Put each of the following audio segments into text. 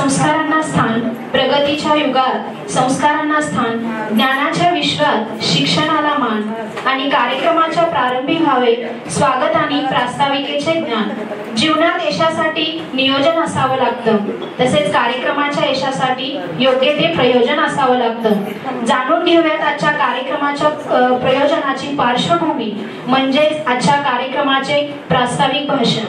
संस्कारांना स्थान, प्रगतीच्या युगात संस्कारांना स्थान, ज्ञानाच्या विश्वात शिक्षणाला मान आणि कार्यक्रमाच्या प्रारंभी व्हावे स्वागत आणि प्रास्ताविकेचे ज्ञान. जीवनात यशासाठी नियोजन असावं लागतं, तसेच कार्यक्रमाच्या यशासाठी योग्य ते प्रयोजन असावं लागतं. जाणून घेऊयात आजच्या कार्यक्रमाच्या प्रयोजनाची पार्श्वभूमी म्हणजेच आजच्या कार्यक्रमाचे प्रास्ताविक भाषण.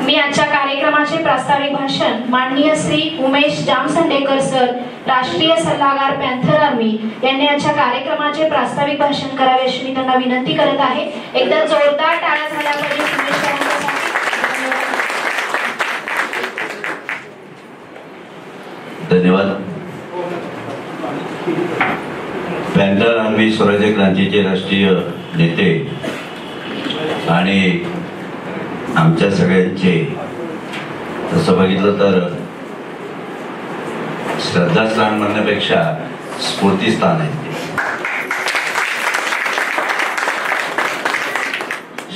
मी आजच्या कार्यक्रमाचे प्रास्ताविक भाषण माननीय श्री उमेश जामसंडेकर सर, राष्ट्रीय सल्लागार पॅन्थर आर्मी यांनी आजच्या कार्यक्रमाचे प्रास्ताविक भाषण करावे अशी मी त्यांना विनंती करत आहे. एकदा जोरदार टाळ्या झाल्या पाहिजे उमेश सरांसाठी. धन्यवाद. पॅन्थर आर्मी स्वराज्य क्रांतीचे राष्ट्रीय नेते आणि आमच्या सगळ्यांचे तसं बघितलं तर श्रद्धास्थान म्हणण्यापेक्षा स्फूर्तीस्थान आहे.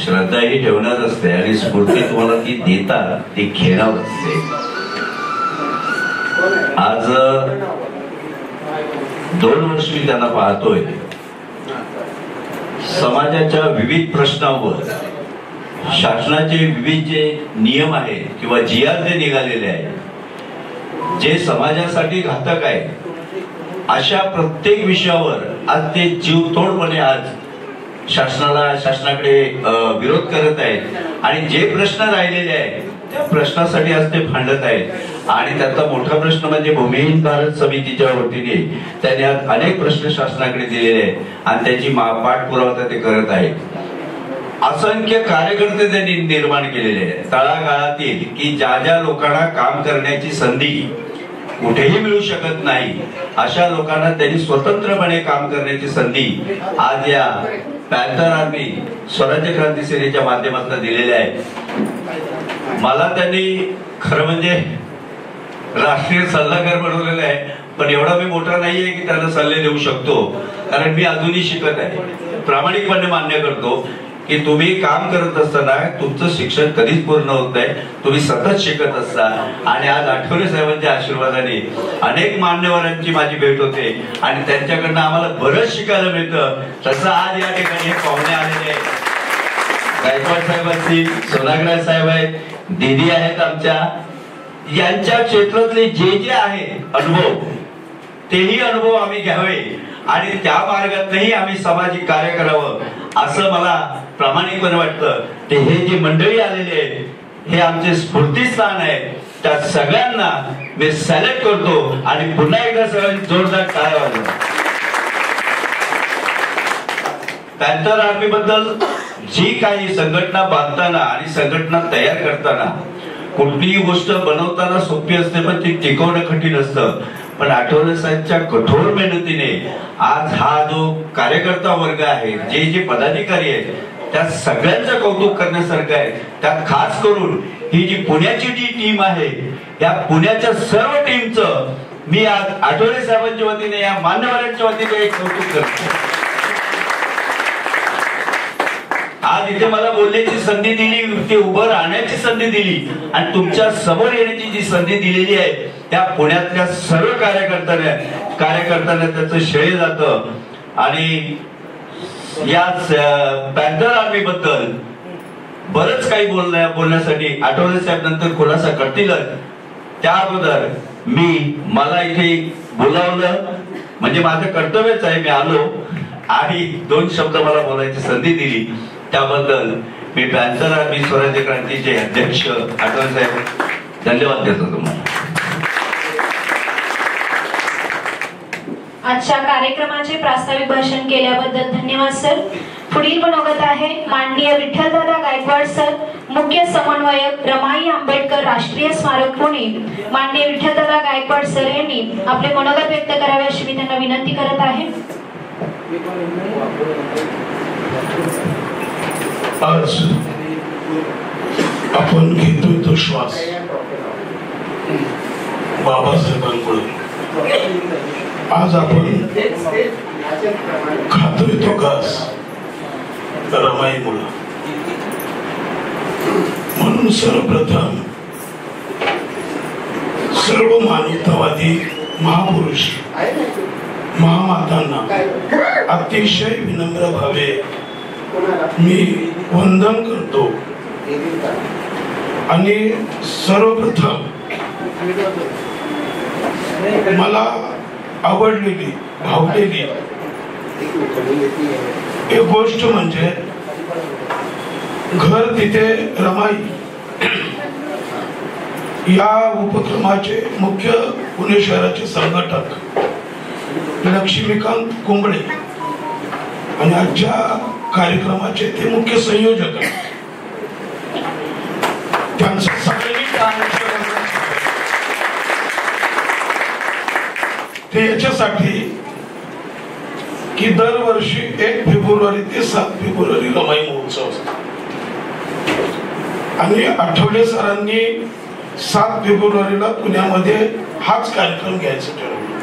श्रद्धा ही ठेवण्यात असते आणि स्फूर्ती तुम्हाला ती देतात, ती घेण्यात असते. आज 2 वर्ष मी त्यांना पाहतोय. समाजाच्या विविध प्रश्नांवर शासनाचे विविध जे नियम आहेत किंवा GR जे निघालेले आहेत, जे समाजासाठी घातक आहे, अशा प्रत्येक विषयावर आज ते जीवतोडपणे आज शासनाकडे विरोध करत आहेत आणि जे प्रश्न राहिलेले आहेत त्या प्रश्नासाठी आज ते भांडत आहेत. आणि त्याचा मोठा प्रश्न म्हणजे भूमिहीन भारत समितीच्या वतीने त्यांनी आज अनेक प्रश्न शासनाकडे दिलेले आहेत आणि त्याची पाठपुरावा ते करत आहेत. असंख्य कार्यकर्ते त्यांनी निर्माण केलेले आहेत तळागाळातील, की ज्या ज्या लोकांना काम करण्याची संधी कुठेही मिळू शकत नाही अशा लोकांना त्यांनी स्वतंत्रपणे काम करण्याची संधी आज या पॅन्थर आर्मी स्वराज्य क्रांती सेनेच्या माध्यमातून दिलेल्या आहे. मला त्यांनी खरं म्हणजे राष्ट्रीय सल्लागार बनवलेला आहे, पण एवढा मी मोठा नाहीये की त्यांना सल्ले देऊ शकतो, कारण मी अजूनही शिकत आहे. प्रामाणिकपणे मान्य करतो की तुम्ही काम करत असताना तुमचं शिक्षण कधीच पूर्ण होत नाही, तुम्ही सतत शिकत असता. आणि आज आठवले साहेबांच्या आशीर्वादाने अनेक मान्यवरांची माझी भेट होते आणि त्यांच्याकडनं आम्हाला बरंच शिकायला मिळतं. तसं आज या ठिकाणी पाहुणे आलेले आहेत. गायकवाड साहेब असतील, सोनाग्राज साहेब आहेत, दीदी आहेत आमच्या, यांच्या क्षेत्रातले जे जे आहेत अनुभव, तेही अनुभव आम्ही घ्यावे आणि त्या मार्गातही आम्ही सामाजिक कार्य करावं असं मला प्रामाणिकपणे वाटतं. ते हे जे मंडळी आलेले आहेत हे आमचे स्फूर्तीस्थान आहे. त्या सगळ्यांना मी सॅल्यूट करतो आणि पुन्हा एकदा सगळ्यांनी जोरदार टाळ्या वाजवा. पॅन्थर आर्मी बद्दल जी काही संघटना बांधताना आणि संघटना तयार करताना कुठलीही गोष्ट बनवताना सोपी असते, पण ती टिकवणं कठीण असतं. पण आठवले साहेबच्या कठोर मेहनतीने आज हा जो कार्यकर्ता वर्ग आहे, जे जे पदाधिकारी आहेत, त्या सगळ्यांचं कौतुक करण्यासारखं आहे. त्यात खास करून ही जी पुण्याची जी टीम आहे, या पुण्याच्या सर्व टीमचं मी आज आठवले साहेबांच्या वतीने, या मान्यवरांच्या वतीने एक कौतुक करतो. आज इथे मला बोलण्याची संधी दिली, ते उभं राहण्याची संधी दिली आणि तुमच्या समोर येण्याची जी संधी दिलेली आहे त्या पुण्यातल्या सर्व कार्यकर्त्यांना त्याचं श्रेय जातं. आणि या पॅन्थर आर्मी बद्दल बरंच काही बोलण्यासाठी आठवले साहेब नंतर खुलासा करतीलच. त्या अगोदर मला इथे बोलावलं म्हणजे माझं कर्तव्यच आहे. मी आलो आणि 2 शब्द मला बोलायची संधी दिली, त्याबद्दल मी पॅन्थर आर्मी स्वराज्य क्रांतीचे अध्यक्ष आठवले साहेब धन्यवाद देतो तुम्हाला. आजच्या कार्यक्रमाचे प्रास्ताविक भाषण केल्याबद्दल धन्यवाद सर. पुढील मनोगत आहे माननीय विठ्ठलदादा गायकवाड सर, मुख्य समन्वयक रमाई आंबेडकर राष्ट्रीय स्मारक पुणे. माननीय विठ्ठलदादा गायकवाड सर यांनी आपले मनोगत व्यक्त करावे अशी मी त्यांना विनंती करत आहे. आज आपण घेतोय तो श्वास बाबासाहेबांकडून, आज आपण खातोय तो घास रमाईमुळे. म्हणून सर्वप्रथम सर्व मानवतावादी महापुरुष महामातांना अतिशय विनम्र भावे मी वंदन करतो आणि सर्वप्रथम मला आवडलेली भावलेली एक गोष्ट म्हणजे घर तिथे रमाई या उपक्रमाचे मुख्य पुणे शहराचे संघटक लक्ष्मीकांत कुंबळे आणि आजच्या कार्यक्रमाचे ते मुख्य संयोजक त्यांचं ते याच्यासाठी की दरवर्षी 1 फेब्रुवारी ते 7 फेब्रुवारी रमाई महोत्सव असतो आणि आठवले सरांनी 7 फेब्रुवारीला पुण्यामध्ये हाच कार्यक्रम घ्यायचा ठरवला.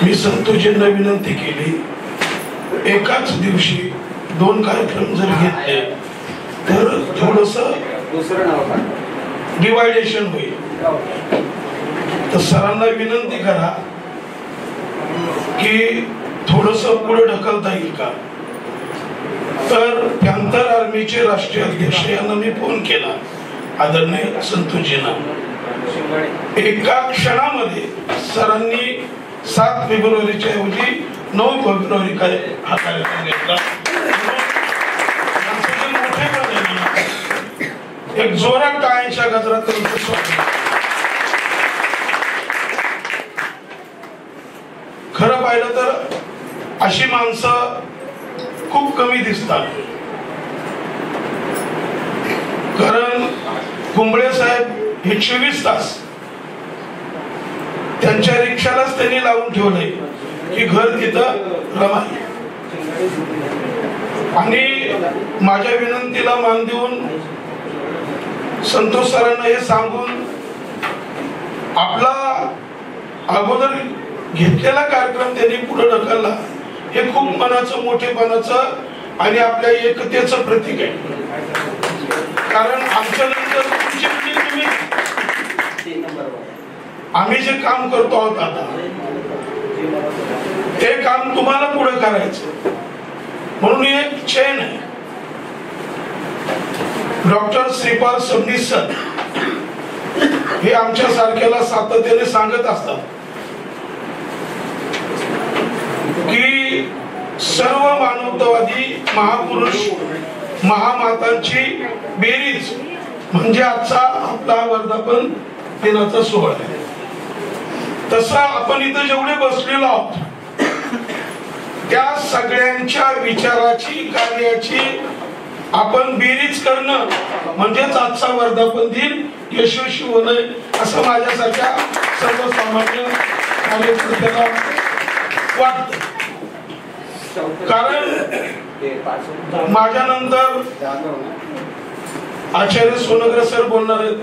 मी संतोषजींना विनंती केली एकाच दिवशी 2 कार्यक्रम जर घेतले तर थोडस डिवायडेशन होईल. तर सरांना विनंती करा की थोडस पुढे ढकलता येईल का. तर पॅन्थर आर्मीचे राष्ट्रीय अध्यक्ष यांना मी फोन केला आदरणीय संतोषजींना. एका क्षणामध्ये सरांनी 7 फेब्रुवारीच्या ऐवजी 9 फेब्रुवारी हा कार्यक्रम घेतला. एक जोरात टाळ्यांच्या गजरात त्यांचं स्वागत. खरं पाहिलं तर अशी माणसं खूप कमी दिसतात. कारण कुंबळे साहेब हे 24 तास त्यांच्या रिक्षालाच त्यांनी लावून ठेवलंय की घर तिथं रमाई. आणि माझ्या विनंतीला मान देऊन संतोष सरांना हे सांगून आपला अगोदर घेतलेला कार्यक्रम त्यांनी पुढे ढकलला हे खूप मनाचं मोठेपणाचं आणि आपल्या एकतेचं प्रतीक आहे. कारण आमच्या नंतर तुम्ही आम्ही जे काम करतो आहोत आता ते काम तुम्हाला पुढे करायचं म्हणून एक चेन आहे. डॉक्टर श्रीपाल सबनीस सर हे आमच्या सारख्याला सातत्याने सांगत असतात की सर्व मानवतावादी महापुरुष महामातांची बेरीज म्हणजे आजचा आपला वर्धापन दिनाचा सोहळा आहे. तसा आपण इथं जेवढे बसलेलो आहोत त्या सगळ्यांच्या विचाराची कार्याची आपण बेरीज करणं म्हणजेच आजचा वर्धापन दिन यशस्वी होणं असं माझ्यासारख्या सर्वसामान्य कार्यकर्त्यांना वाटतं. कारण माझ्यानंतर आचार्य सोनग्रे सर बोलणार आहेत,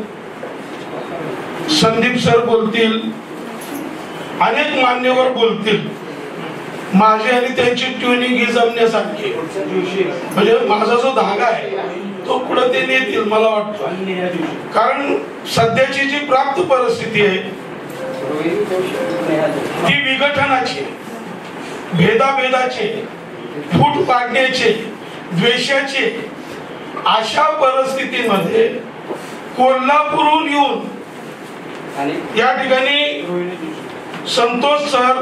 संदीप सर बोलतील, अनेक मान्यवर बोलतील. माझी आणि त्यांची ट्युनिंग ही जमण्यासारखी म्हणजे माझा जो धागा आहे तो पुढे ते नेतील मला वाटतं. कारण सध्याची जी प्राप्त परिस्थिती आहे ती विघटनाची, भेदाभेदाचे, फूट पाडण्याचे, द्वेषाचे, अशा परिस्थितीमध्ये कोल्हापूरहून येऊन या ठिकाणी संतोष सर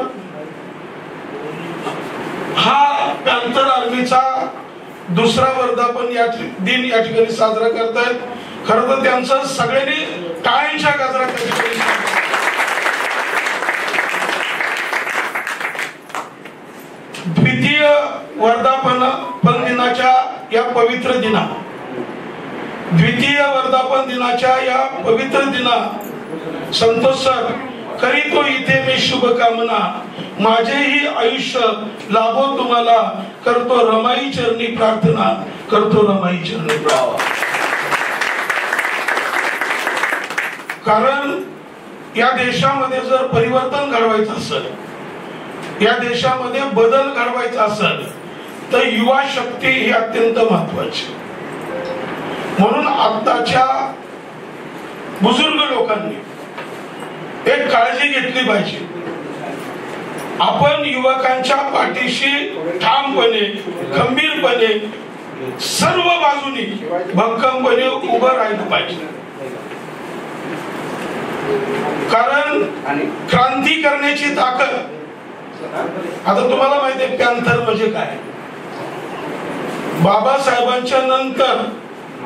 हा पॅन्थर आर्मीचा दुसरा वर्धापन दिन या ठिकाणी साजरा करतायत. खरं तर त्यांचं सगळ्यांनी टाळ्यांच्या गजरात द्वितीय वर्धापन दिनाच्या या पवित्र दिना द्वितीय वर्धापन दिनाच्या या पवित्र दिना संतोष सर करीतो इथे मी शुभकामना, माझेही आयुष्य लाभो तुम्हाला, करतो रमाई चरणी प्रार्थना, करतो रमाई चरणी प्रार्थना. कारण या देशामध्ये जर परिवर्तन घडवायचं असेल, या देशामध्ये बदल घडवायचा असेल तर युवा शक्ती ही अत्यंत महत्वाची. म्हणून आताच्या बुजुर्ग लोकांनी एक काळजी घेतली पाहिजे. आपण युवकांच्या पाठीशी ठामपणे, खंबीरपणे, सर्व बाजूनी भक्कमपणे उभं राहिलं पाहिजे. कारण क्रांती करण्याची ताकद, आता तुम्हाला माहिती आहे पॅन्थर म्हणजे काय. बाबासाहेबांच्या नंतर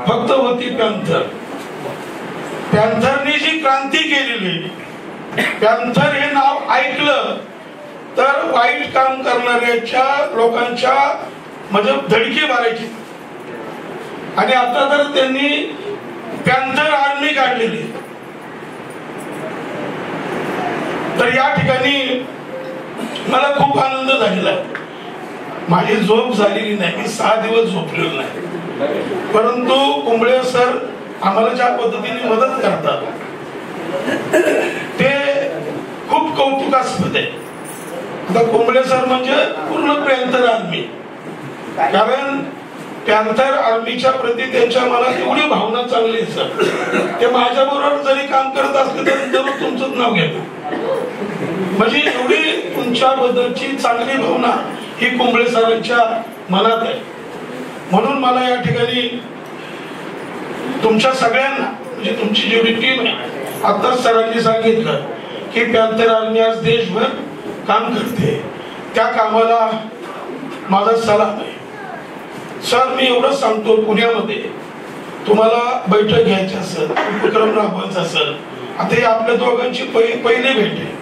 फक्त होती पॅन्थर. पॅन्थरनी जी क्रांती केलेली, पॅन्थर हे नाव ऐकलं तर वाईट काम करणाऱ्याच्या लोकांच्या म्हणजे धडकी मारायची. आणि आता तर त्यांनी पॅन्थर आर्मी काढलेली. तर या ठिकाणी मला खूप आनंद झालेला आहे. माझी झोप झालेली नाही, मी 6 दिवस झोपलेलो नाही. परंतु कुंबळे सर आम्हाला ज्या पद्धतीने मदत करतात ते खूप कौतुकास्पद आहे. आता कुंबळे सर म्हणजे पूर्ण पॅन्थर आर्मी. कारण पॅन्थर आर्मीच्या प्रती त्यांच्या मनात एवढी भावना चांगली आहे सर. ते माझ्या बरोबर जरी काम करत असले तरी जरूर तुमचंच नाव घेतात. म्हणजे एवढी तुमच्याबद्दलची चांगली भावना ही कुंबळे सरांच्या मनात आहे. म्हणून मला या ठिकाणी तुमच्या सगळ्यांना, म्हणजे तुमची जेवढी टीम आहे, आता सरांनी सांगितलं की पॅन्थर आर्मी आज देशभर काम करते, त्या कामाला माझा सलाम आहे. सर मी एवढं सांगतो, पुण्यामध्ये तुम्हाला बैठक घ्यायची असेल, उपक्रम राबवायचा असेल, आता ही आपल्या दोघांची पहिली भेट आहे.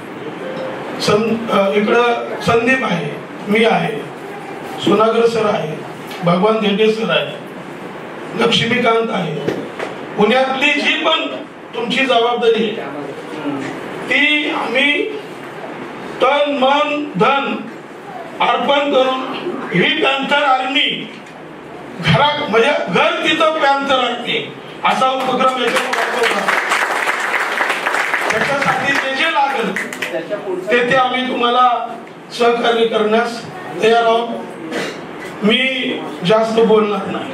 इकडं संदीप आहे, मी आहे, सोनागर सर आहे, भगवान धेंडे सर आहे, लक्ष्मीकांत आहे. पुण्यातली जी पण तुमची जबाबदारी आहे ती आम्ही तन मन धन अर्पण करून ही पॅन्थर आर्मी घरात, म्हणजे घर तिथं पॅन्थर आर्मी असा उपक्रम त्याच्यासाठी जे जे लागेल ते आम्ही तुम्हाला सहकार्य करण्यास तयार आहोत. मी जास्त बोलणार नाही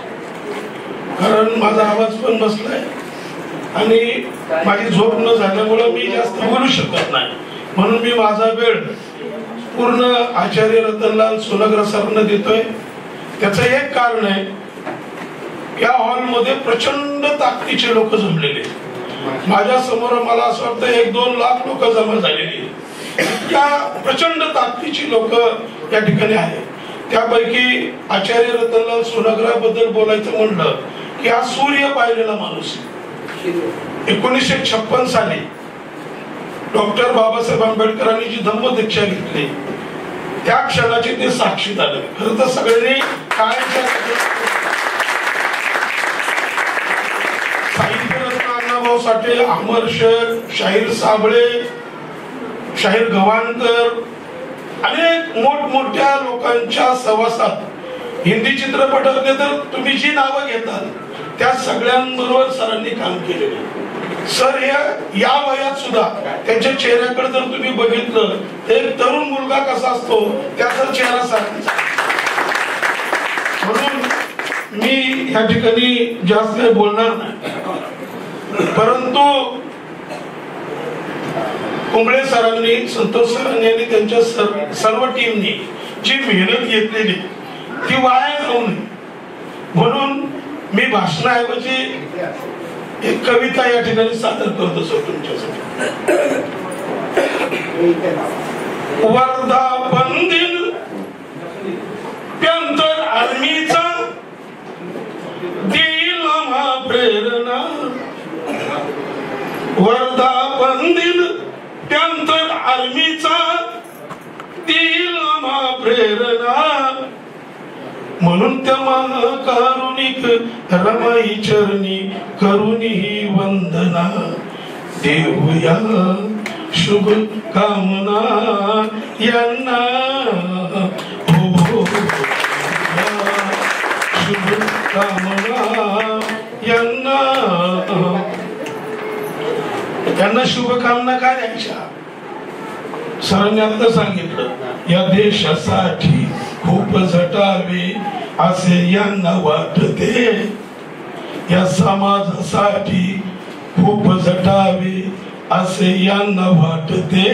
कारण माझा आवाज पण बसलाय आणि माझी झोप न झाल्यामुळे मी जास्त बोलू शकत नाही. म्हणून मी माझा वेळ पूर्ण आचार्य रतनलाल सोनग्रा सरना देतोय. त्याचं एक कारण आहे, या हॉलमध्ये प्रचंड ताकदीचे लोक जमलेले. माझ्या समोर मला असं वाटतं 1-2 लाख लोक जमा झालेली. इतक्या प्रचंड ताकदीची लोक या ठिकाणी आहेत. त्यापैकी आचार्य रतनलाल सोनग्रा बद्दल बोलायचं म्हणलं की हा सूर्य पाहिलेला माणूस. 1956 साली डॉक्टर बाबासाहेब आंबेडकरांनी जी धम्मदीक्षा घेतली त्या क्षणाची ते साक्षी झाले. खरं तर सगळ्यांनी साहित्यरत्न अण्णाभाऊ साठे, अमर शेख, शाहीर साबळे, शाहीर गव्हाणकर, अनेक मोठमोठ्या लोकांच्या सहवासात हिंदी चित्रपटामध्ये तर तुम्ही जी नावं घेताल त्या सगळ्यांबरोबर सरांनी काम केलेलं. सर या वयात सुद्धा त्यांच्या चेहऱ्याकडे जर तुम्ही बघितलं तर एक तरुण मुलगा कसा असतो त्याचा चेहरा सारखा. म्हणून मी या ठिकाणी जास्त काही बोलणार नाही. परंतु कुंबळे सरांनी, संतोष सरांनी आणि त्यांच्या सर्व टीमनी जी मेहनत घेतलेली ती वाया जाऊ नये म्हणून मी भाषणाऐवजी एक कविता या ठिकाणी सादर करतो सर तुमच्यासाठी. वर्धापन दिन पॅन्थर आर्मीचा दिल आम्हा प्रेरणा. वर्धापन दिन पॅन्थर आर्मीचा दिल आम्हा प्रेरणा. म्हणून त्या महाकारुणिक रमाई चरणी करुणी ही वंदना. देऊया शुभ कामना यांना, हो शुभ कामना यांना. त्यांना शुभकामना काय द्यायच्या? सरांनी आता सांगितलं, या देशासाठी खूप झटावे असे यांना वाटते, या समाजासाठी खूप झटावे असे यांना वाटते,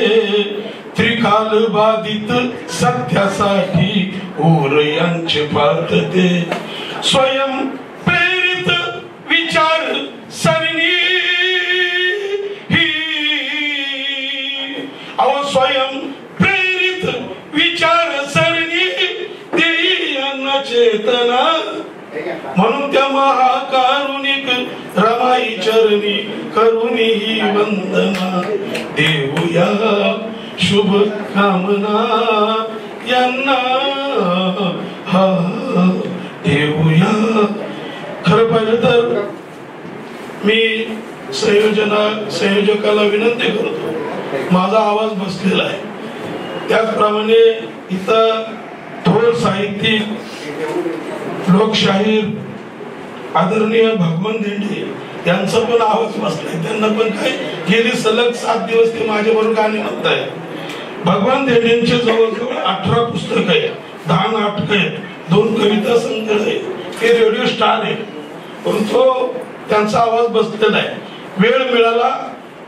त्रिकाल बाधित सत्यासाठी ओर यांचे पातते. स्वयं प्रेरित विचार सरणी स्वयं प्रेरित विचार सरणी देई यांना चेतना. म्हणून त्या महाकारुणिक रमाई चरणी करुणी ही वंदना. देऊया शुभ कामना यांना, हा देऊया. खरं पाहिलं तर मी संयोजकाला विनंती करतो, माझा आवाज बसलेला आहे. त्याचप्रमाणे इथं थोर साहित्यिक, लोकशाहीर आदरणीय भगवान धेंडे यांचा पण आवाज बसलाय. त्यांना पण काय गेली सलग 7 दिवस ते माझ्याबरोबर गाणी म्हणताय. भगवान धेंडेंचे जवळजवळ 18 पुस्तक आहेत, 10 नाटक आहेत, 2 कविता संग्रह आहेत. ते रेडिओ स्टार आहे, पण तो त्यांचा आवाज बसलेला आहे. वेळ मिळाला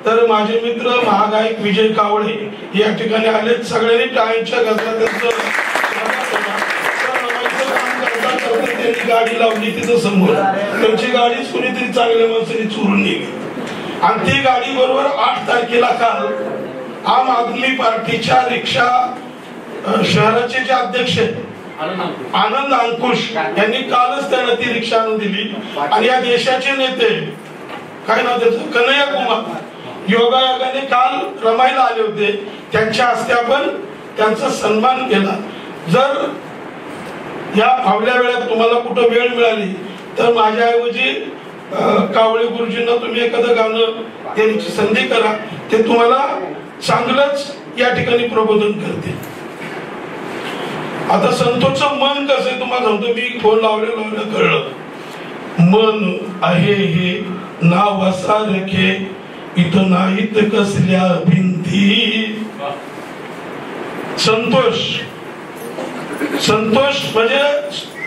तर माझे मित्र महागायक विजय कावळे या ठिकाणी आले. सगळ्यांनी टाळ्यांच्या गजरात त्यांनी गाडी लावली तिथं समोर. त्यांची गाडी कुणीतरी चांगल्या माणसाने चोरून नेली आणि ती गाडी बरोबर 8 तारखेला काल आम आदमी पार्टीच्या रिक्षा शहराचे जे अध्यक्ष आनंद अंकुश यांनी कालच त्यांना ती रिक्षा आणून दिली. आणि या देशाचे नेते काय नाव त्याचं, कन्हैया कुमार, योगायोगाने काल रमायला आले होते. त्यांच्या हस्ते आपण त्यांचा सन्मान केला. जर या फावल्या वेळात तुम्हाला कुठं वेळ मिळाली तर माझ्याऐवजी कावळे गुरुजींना तुम्ही एखादं गाणं देण्याची संधी करा. ते तुम्हाला चांगलंच या ठिकाणी प्रबोधन करते. आता संतोषचं मन कसं आहे तुम्हाला सांगतो मी. फोन लावलं कळलं. मन आहे हे नावासारखे, इथं नाहीत कसल्या भिंती. संतोष म्हणजे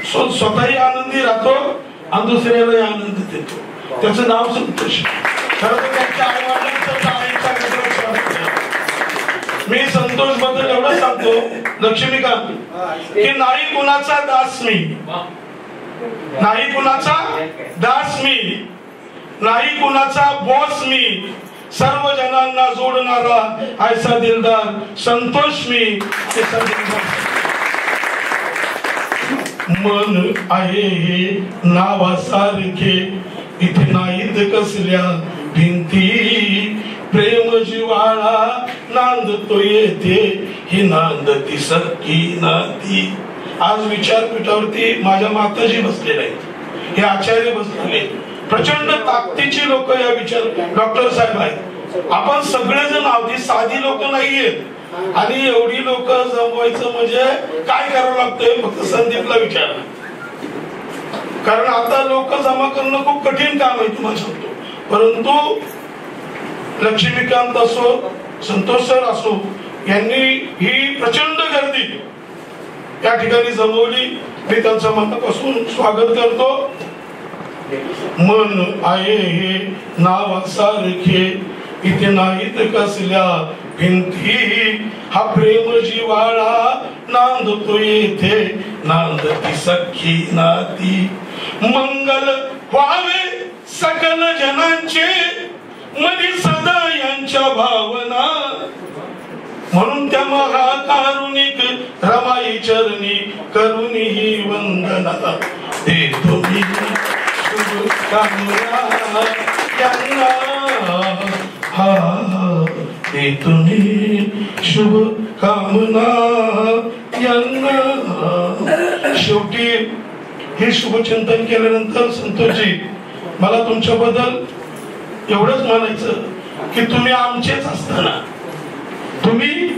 स्वतःही आनंदी राहतो आणि दुसऱ्यालाही आनंद देतो. त्याचं नाव संतोष. खरं तर त्यांच्या आईवडिलांचं मी संतोष बद्दल एवढं सांगतो लक्ष्मीकांत की नाही कुणाचा दास मी, नाही कुणाचा दास मी, नाही कुणाचा बॉस मी, सर्व जनांना जोडणारा ऐसा दिलदार संतोष मी. मन आहे हे नावासारखे, इथे नाहीत कसल्या भिंती. प्रेम जिवाळा नांदतो येते, ही नांदती सखी नाती. आज विचारपीठावरती माझ्या माताजी बसलेल्या आहेत, हे आचार्य बसलेले, प्रचंड ताकदीची लोक या विचार डॉक्टर साहेब आहेत. आपण सगळेजण आहोत, साधी लोक नाहीयेत. आणि एवढी लोक जमवायचं म्हणजे काय करावं लागतंय फक्त संदीपला विचारा. कारण आता लोक जमा करणं खूप कठीण काम आहे तुम्हाला सांगतो. परंतु लक्ष्मीकांत असो, संतोष सर असो, यांनी ही प्रचंड गर्दी या ठिकाणी जमवली. मी त्यांचं मनापासून स्वागत करतो. मन आहे हे नावासारखे, इथे नाहीत कसल्या भिंती. हा प्रेम जिवाळा नांदतो येथे, नांदती सखी नाती. मंगल व्हावे सकल जनांचे, मनी सदा यांच्या भावना. म्हणून त्या महाकारुणिक रमाई चरणी करुणी ही वंदना. देतो मी शुभकामना यांना, हा देतो मी शुभकामना यांना. शेवटी हे शुभचिंतन केल्यानंतर संतोषजी मला तुमच्याबद्दल एवढंच म्हणायचं की तुम्ही आमचेच असताना, तुम्ही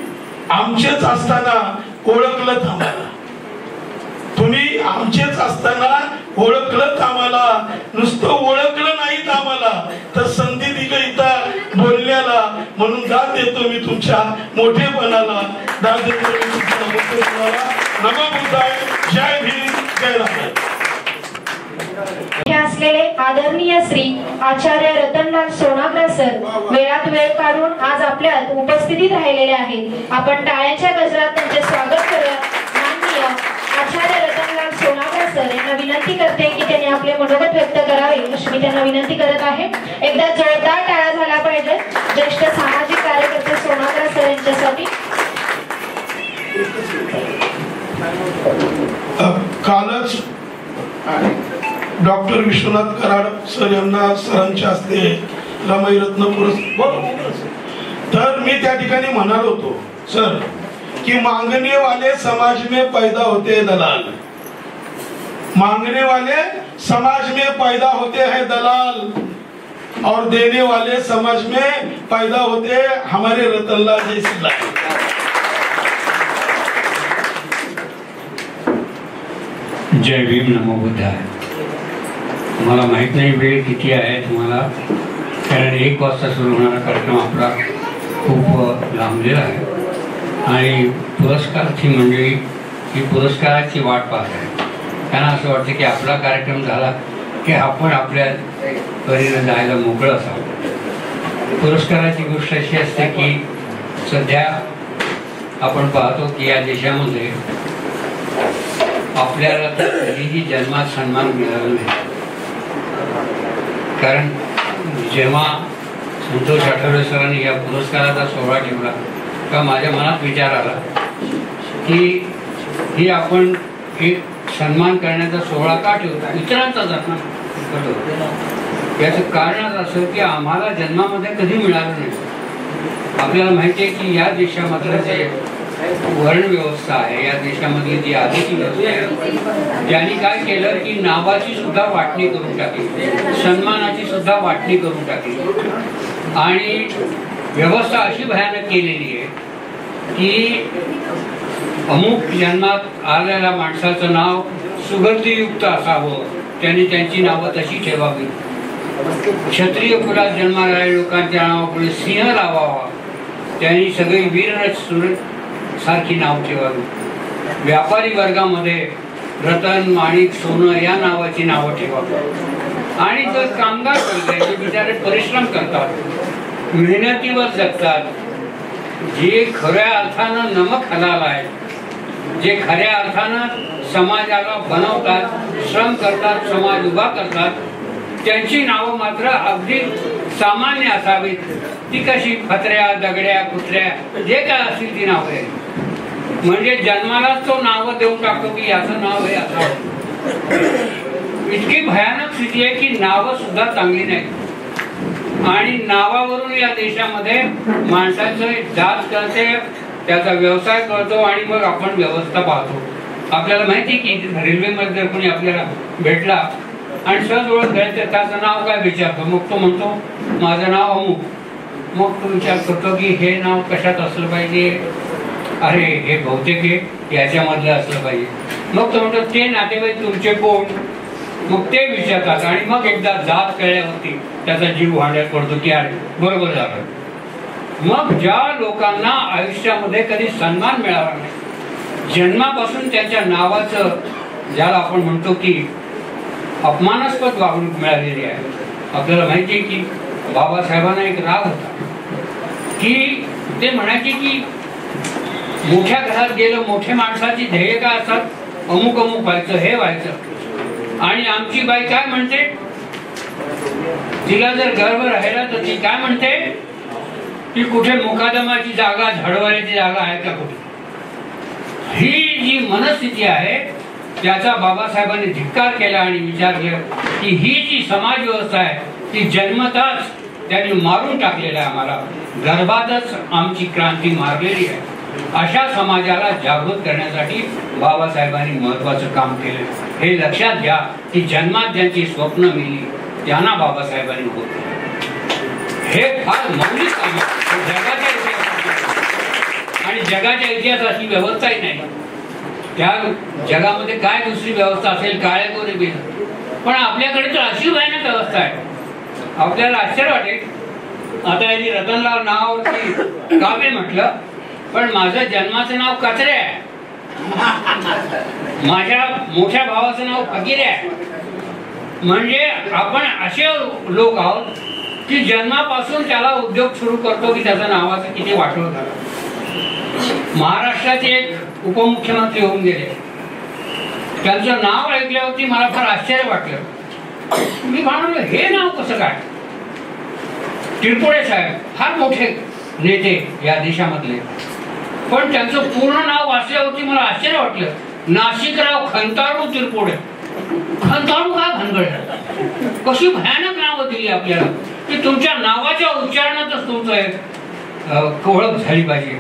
आमचेच असताना ओळखलं आम्हाला, तुम्ही आमचेच असताना ओळखलं आम्हाला. नुसतं ओळखलं नाहीत आम्हाला तर संधी दिली इथं बोलण्याला. म्हणून दाद देतो मी तुमच्या मोठेपणाला, दाद देतो मी तुमच्या मोठेपणाला. नमो बुद्धाय. जय भीम, जय राम. हे असलेले आदरणीय श्री आचार्य रतनलाल सोनाग्रा सर वेळात वेळ काढून आज आपल्यात उपस्थितीत राहिलेले आहेत. आपण टाळ्यांच्या गजरात त्यांचे स्वागत करूया. माननीय आचार्य रतनलाल सोनाग्रा सर यांना विनंती करते की त्यांनी आपले मनोगत व्यक्त करावे अशी मी त्यांना विनंती करत आहे. एकदा जोरदार टाळ्या झाला पाहिजे ज्येष्ठ सामाजिक कार्यकर्ते सोनाग्रा सर यांच्यासाठी. कालच डॉक्टर विश्वनाथ कराड सर यांना सरांच्या हस्ते रमईरत्न पुरस्कार, तर मी त्या ठिकाणी म्हणालो होतो सर कि मांगने वाले समाज में पैदा होते दलाल, मांगने वाले समाज में पैदा होते हैं दलाल और देने वाले समाज में पैदा होते हमारे रतनलाल जैसे लाल. जय भीम नमो बुद्धाय. मला माहित नाही वेळ किती आहे तुम्हाला, कारण 1 वाजता सुरू होणारा कार्यक्रम आपला खूप लांबलेला आहे आणि पुरस्काराची मंडळी ही पुरस्काराची वाट पाहत आहे. त्यांना असं वाटतं की आपला कार्यक्रम झाला की आपण आपल्या परीने जायला मोकळं असावं. पुरस्काराची गोष्ट अशी असते की सध्या आपण पाहतो की या देशामध्ये आपल्याला कधीही जन्मात सन्मान मिळाला नाही. कारण जेव्हा संतोष आठवले सरांनी या पुरस्काराचा सोहळा ठेवला तेव्हा माझ्या मनात विचार आला की ही आपण एक सन्मान करण्याचा सोहळा का ठेवतो, इतरांचा सन्मान करतो. याचं कारणच असं की आम्हाला जन्मामध्ये कधी मिळालं नाही. आपल्याला माहिती आहे की या देशामधलं जे वर्ण व्यवस्था आहे, या देशामधली जी आधीची व्यवस्था आहे, त्यांनी काय केलं की नावाची सुद्धा वाटणी करून टाकली, सन्मानाची सुद्धा वाटणी करून टाकली आणि व्यवस्था अशी भयानक केलेली आहे की अमुक जन्मात आलेल्या माणसाचं नाव सुगंधीयुक्त असावं, त्यांनी त्यांची नावं तशी ठेवावी. क्षत्रिय कुलात जन्माला लोकांच्या नावापुढे सिंह लावावा, त्यांनी सगळी वीररथ सुरत सारखी नाव ठेवावी. व्यापारी वर्गामध्ये रतन माणिक सोनं या नावाची नावं ठेवावी. आणि जर कामगार वर्ग आहे जे बिचारे परिश्रम करतात, मेहनतीवर जगतात, जे खऱ्या अर्थानं नमक हलाल आहे, जे खऱ्या अर्थानं समाजाला बनवतात, श्रम करतात, समाज उभा करतात, त्यांची नावं मात्र अगदी सामान्य असावीत. ती कशी फतऱ्या दगड्या कुत्र्या जे काय असतील ती नाव आहे, म्हणजे जन्मालाच तो नाव देऊन टाकतो की याचं नाव हे असावं. इतकी भयानक स्थिती आहे की नावं सुद्धा चांगली नाही आणि नावावरून या देशामध्ये माणसाचं जात कळते, त्याचा व्यवसाय कळतो आणि मग आपण व्यवस्था पाहतो. आपल्याला माहिती की रेल्वेमध्ये जर कोणी आपल्याला भेटला आणि सहज ओळख घ्यायचं, त्याचं नाव काय विचारतो, मग तो म्हणतो माझं नाव अमुक. मग तो विचार करतो की हे नाव कशात असलं पाहिजे, अरे हे बहुतेक हे याच्यामधलं असलं पाहिजे. मग तो म्हणतो ते नातेवाईक तुमचे कोण, मग ते विचारतात आणि मग एकदा जात कळल्यावरती त्याचा जीव भांड्यात पडतो की अरे बरोबर झालं. मग ज्या लोकांना आयुष्यामध्ये कधी सन्मान मिळाला नाही, जन्मापासून त्याच्या नावाचं ज्याला आपण म्हणतो की अपमानास्पद वागणूक मिळालेली आहे. आपल्याला माहिती आहे की बाबासाहेबांना एक राग होता की ते म्हणायचे की मोठ्या घरात गेलं, मोठ्या माणसाची ध्येय काय असतात, अमुक अमुक व्हायचं, हे व्हायचं. आणि आमची बाई काय म्हणते, तिला जर गर्भ राहिला तर ती काय म्हणते की कुठे मुकादमाची जागा, झाडवाल्याची जागा आहे का कुठे. ही जी मनस्थिती आहे त्याचा बाबासाहेबांनी धिक्कार केला आणि विचार केला की ही जी समाज व्यवस्था आहे ती जन्मताच त्यांनी मारून टाकलेला आहे. आम्हाला गर्भातच आमची क्रांती मारलेली आहे. अशा समाजाला जागृत करण्यासाठी बाबासाहेबांनी महत्वाचं काम केलं. हे लक्षात घ्या की जन्मात ज्यांची स्वप्न मिळली त्यांना बाबासाहेबांनी होत, हे फार मौलिक काम आहे जगाच्या इतिहासात. आणि जगाच्या इतिहासाची व्यवस्थाही नाही. त्या जगामध्ये काय दुसरी व्यवस्था असेल, काळे गोरे बिल, पण आपल्याकडे तर अशी भयानक व्यवस्था आहे. आपल्याला आश्चर्य वाटेल, आता यांनी रतनलाल नावावरती काव्य म्हटलं, पण माझं जन्माचं नाव कचरे आहे, माझ्या मोठ्या भावाचं नाव फकीर आहे, म्हणजे आपण असे लोक आहोत की जन्मापासून त्याला उद्योग सुरू करतो की त्याच्या नावाचं किती वाटोळ झालं. महाराष्ट्राचे एक उपमुख्यमंत्री होऊन गेले, त्यांचं नाव ऐकल्यावरती मला फार आश्चर्य वाटलं. मी म्हणालो हे नाव कसं काय. तिरपुडे साहेब फार मोठे नेते या देशामधले, पण त्यांचं पूर्ण नाव वाचल्यावरती मला आश्चर्य वाटलं. नाशिकराव खंतारू तिरपुडे. खंतारू का भानगड, कशी भयानक नावं दिली आपल्याला की तुमच्या नावाच्या उच्चारणातच तुमचं एक ओळख झाली पाहिजे.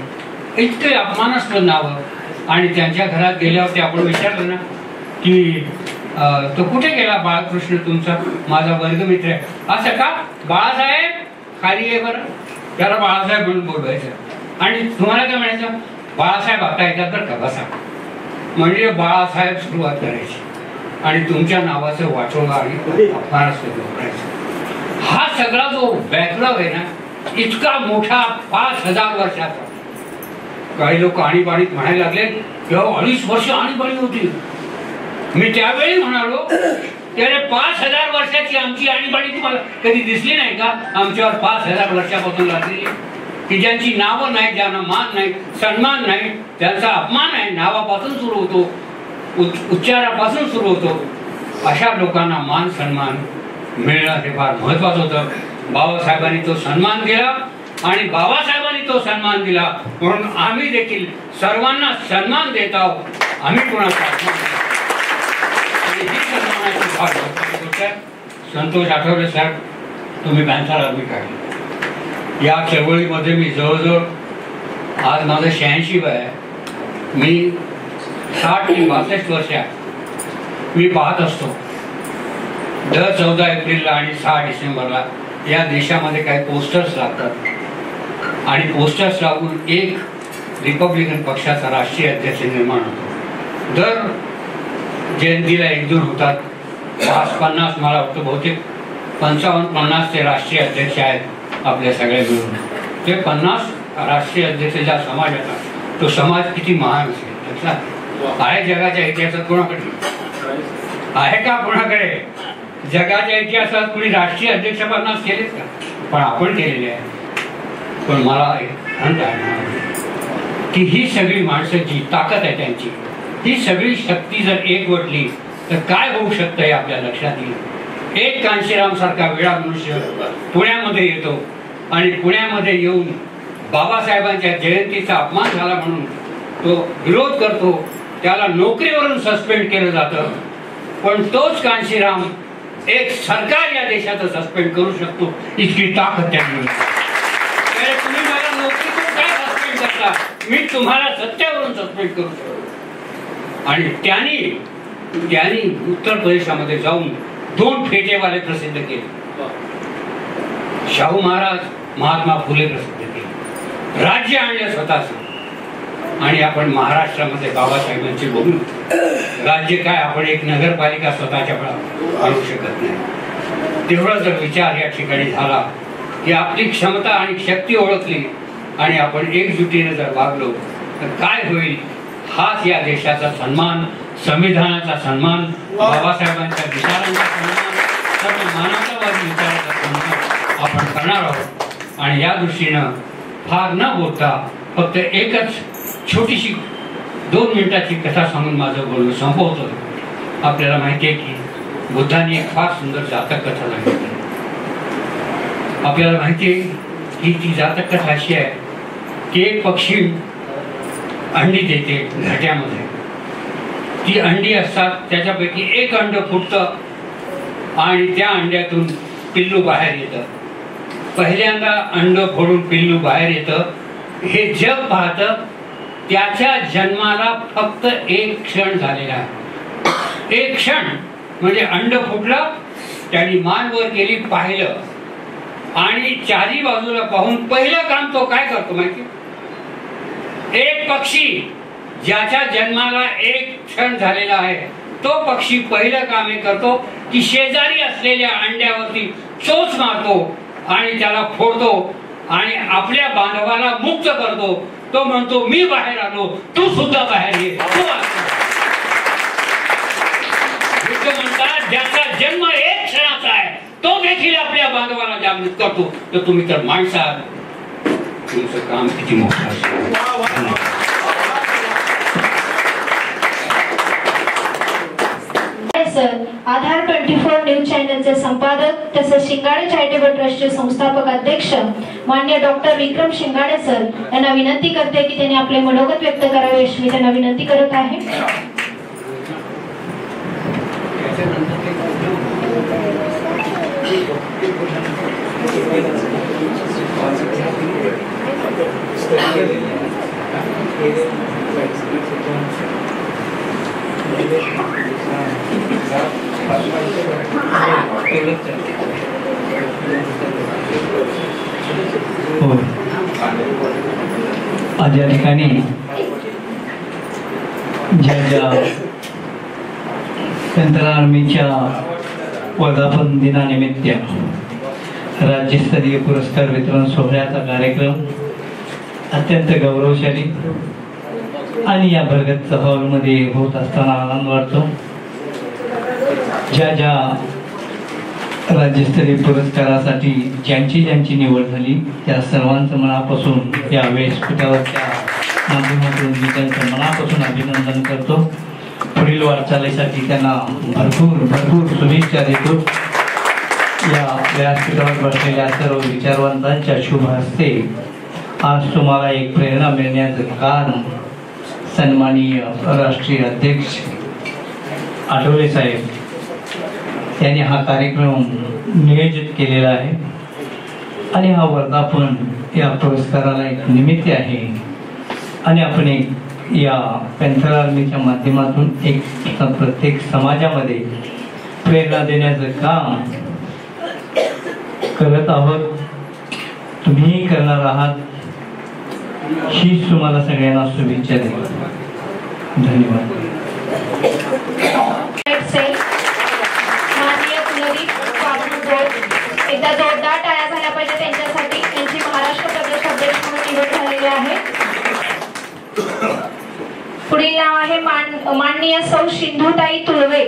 इतके अपमानास्पद नावं. आणि त्यांच्या घरात गेल्यावरती आपण विचारलं ना की तो कुठे गेला बाळकृष्ण तुमचा, माझा वर्गमित्र आहे. असं का बाळासाहेब खाली आहे बरं, त्याला बाळासाहेब म्हणून बोलवायचं. आणि तुम्हाला काय म्हणायचं, बाळासाहेब आता येतात तर का बसा. म्हणजे बाळासाहेब सुरुवात करायची आणि तुमच्या नावाचं वाटोळं आणि अपमानास्पद वापरायचं. हा सगळा जो बॅकग्राऊंड आहे ना इतका मोठा 5000 वर्षाचा. काही लोक आणीबाणीत म्हणायला लागले तेव्हा 2.5 वर्ष आणीबाणी होती. मी त्यावेळी म्हणालो त्याने 5000 वर्षाची आमची आणीबाणी तुम्हाला कधी दिसली नाही का. आमच्यावर 5000 वर्षापासून लागलेली की ज्यांची नावं नाही, ज्यांना मान नाही, सन्मान नाही, त्यांचा अपमान आहे, नावापासून सुरू होतो, उच्चारापासून सुरू होतो. अशा लोकांना मान सन्मान मिळणं हे फार महत्वाचं होतं. बाबासाहेबांनी तो सन्मान दिला आणि बाबासाहेबांनी तो सन्मान दिला म्हणून आम्ही देखील सर्वांना सन्मान देत आहोत. आम्ही कोणाचा संतोष आठवले साहेब, तुम्ही पॅन्थर आर्मी काढली. या चळवळीमध्ये मी जवळजवळ आज माझं 86 वय आहे. मी 60 ते 62 वर्ष मी पाहत असतो दर 14 एप्रिलला आणि 6 डिसेंबरला या देशामध्ये काही पोस्टर्स लागतात आणि पोस्टर्स लागून एक रिपब्लिकन पक्षाचा राष्ट्रीय अध्यक्ष निर्माण होतो. दर जयंतीला एकजूट होतात. 50 मला वाटतं बहुतेक 55-50 ते राष्ट्रीय अध्यक्ष आहेत आपल्या सगळ्या मिळून. ते 50 राष्ट्रीय अध्यक्ष ज्या समाजाचा तो समाज किती महान असेल लक्षात आहे. जगाच्या इतिहासात कोणाकडे आहे का, कोणाकडे जगाच्या इतिहासात कुणी राष्ट्रीय अध्यक्ष 50 केलेत का. पण आपण केलेले आहे. पण मला की ही सगळी माणसं जी ताकद आहे त्यांची, ही सगळी शक्ती जर एकवटली तर काय होऊ शकतं हे आपल्या लक्षात येईल. एक कांशीराम सारखा वेळा मनुष्य पुण्यामध्ये येतो आणि पुण्यामध्ये येऊन बाबासाहेबांच्या जयंतीचा अपमान झाला म्हणून तो विरोध करतो. त्याला नोकरीवरून सस्पेंड केलं जातं. पण तोच कांशीराम एक सरकार या देशाचं सस्पेंड करू शकतो इतकी ताकद त्यांनी. तुम्ही मला नोकरीतून काय सस्पेंड करता, मी तुम्हाला सत्तेवरून सस्पेंड करू शकतो. आणि त्यांनी उत्तर प्रदेशामध्ये जाऊन 2 फेटेवाले प्रसिद्ध केले. शाहू महाराज, महात्मा फुले प्रसिद्ध केले. राज्य आणलं स्वतःच. आणि आपण महाराष्ट्रामध्ये बाबासाहेबांचे बघून राज्य काय, आपण एक नगरपालिका स्वतःच्या आणू शकत नाही. तेवढा जर विचार या ठिकाणी झाला की आपली क्षमता आणि शक्ती ओळखली आणि आपण एकजुटीने जर वागलो तर काय होईल. हाच या देशाचा सन्मान, संविधानाचा सन्मान, बाबासाहेबांच्या विचारांचा सन्मान, सर्व मानवतावादी विचाराचा सन्मान आपण करणार आहोत. आणि या दृष्टीनं फार न बोलता फक्त एकच छोटीशी 2 मिनिटाची कथा सांगून माझं बोलणं संपवतो. आपल्याला माहिती आहे की बुद्धांनी एक फार सुंदर जातक कथा सांगितली. आपल्याला माहिती आहे की ती जातक कथा अशी आहे की एक पक्षी अंडी देते घरट्यामध्ये. ती अंडी असतात, त्याच्यापैकी एक अंड फुटतं आणि त्या अंड्यातून पिल्लू बाहेर येतं. पहिल्यांदा अंड फोडून पिल्लू बाहेर येतं हे जग पाहतं. त्याच्या जन्माला फक्त 1 क्षण झालेला आहे. 1 क्षण म्हणजे अंड फुटलं, त्यांनी मान वर केली, पाहिलं आणि चारी बाजूला पाहून पहिलं काम तो काय करतो माहिती. एक पक्षी ज्याच्या जन्माला 1 क्षण झालेला आहे तो पक्षी पहिलं काम हे करतो की शेजारी असलेल्या अंड्यावरती चोच मारतो आणि त्याला फोडतो आणि आपल्या बांधवाला मुक्त करतो. तो म्हणतो मी बाहेर आलो, तू सुद्धा बाहेर ये. म्हणतात ज्याचा जन्म 1 तो देखील आपल्या बांधवांना जागृत करतो. तर तुम्ही तर माणसा तुमचं काम किती मोठं असेल. सर, आधार 24 न्यूज चॅनलचे संपादक तसेच शिंगाडे चॅरिटेबल ट्रस्टचे संस्थापक अध्यक्ष माननीय डॉक्टर विक्रम शिंगाडे सर यांना विनंती करते की त्यांनी आपले मनोगत व्यक्त करावे अशी मी त्यांना विनंती करत आहे. आज या ठिकाणी ज्या सेंट्रल आर्मीच्या वर्धापन दिनानिमित्त राज्यस्तरीय पुरस्कार वितरण सोहळ्याचा कार्यक्रम अत्यंत गौरवशाली आणि या भरगच्च हॉलमध्ये होत असताना आनंद वाटतो. ज्या राज्यस्तरीय पुरस्कारासाठी ज्यांची निवड झाली त्या सर्वांचं मनापासून या व्यासपीठावरच्या माध्यमातून मी त्यांचं मनापासून अभिनंदन करतो. पुढील वाटचालीसाठी त्यांना भरपूर शुभेच्छा देतो. या व्यासपीठावर बसलेल्या सर्व विचारवंतांच्या शुभ हस्ते आज तुम्हाला एक प्रेरणा मिळण्याचं कारण सन्माननीय राष्ट्रीय अध्यक्ष आठवले साहेब यांनी हा कार्यक्रम नियोजित केलेला आहे आणि हा वर्धापन या पुरस्काराला एक निमित्त आहे आणि आपण एक या पॅन्थर आर्मीच्या माध्यमातून एक प्रत्येक समाजामध्ये प्रेरणा देण्याचं काम करत आहोत. तुम्हीही करणार आहात हीच तुम्हाला सगळ्यांना शुभेच्छा देतो. धन्यवाद. एकदा जोरदार टाळ्या झाल्या पाहिजे त्यांच्यासाठी. त्यांची महाराष्ट्र प्रदेश अध्यक्ष म्हणून निवड झालेली आहे. पुढील नाव आहे माननीय सौ सिंधुताई तुळवे.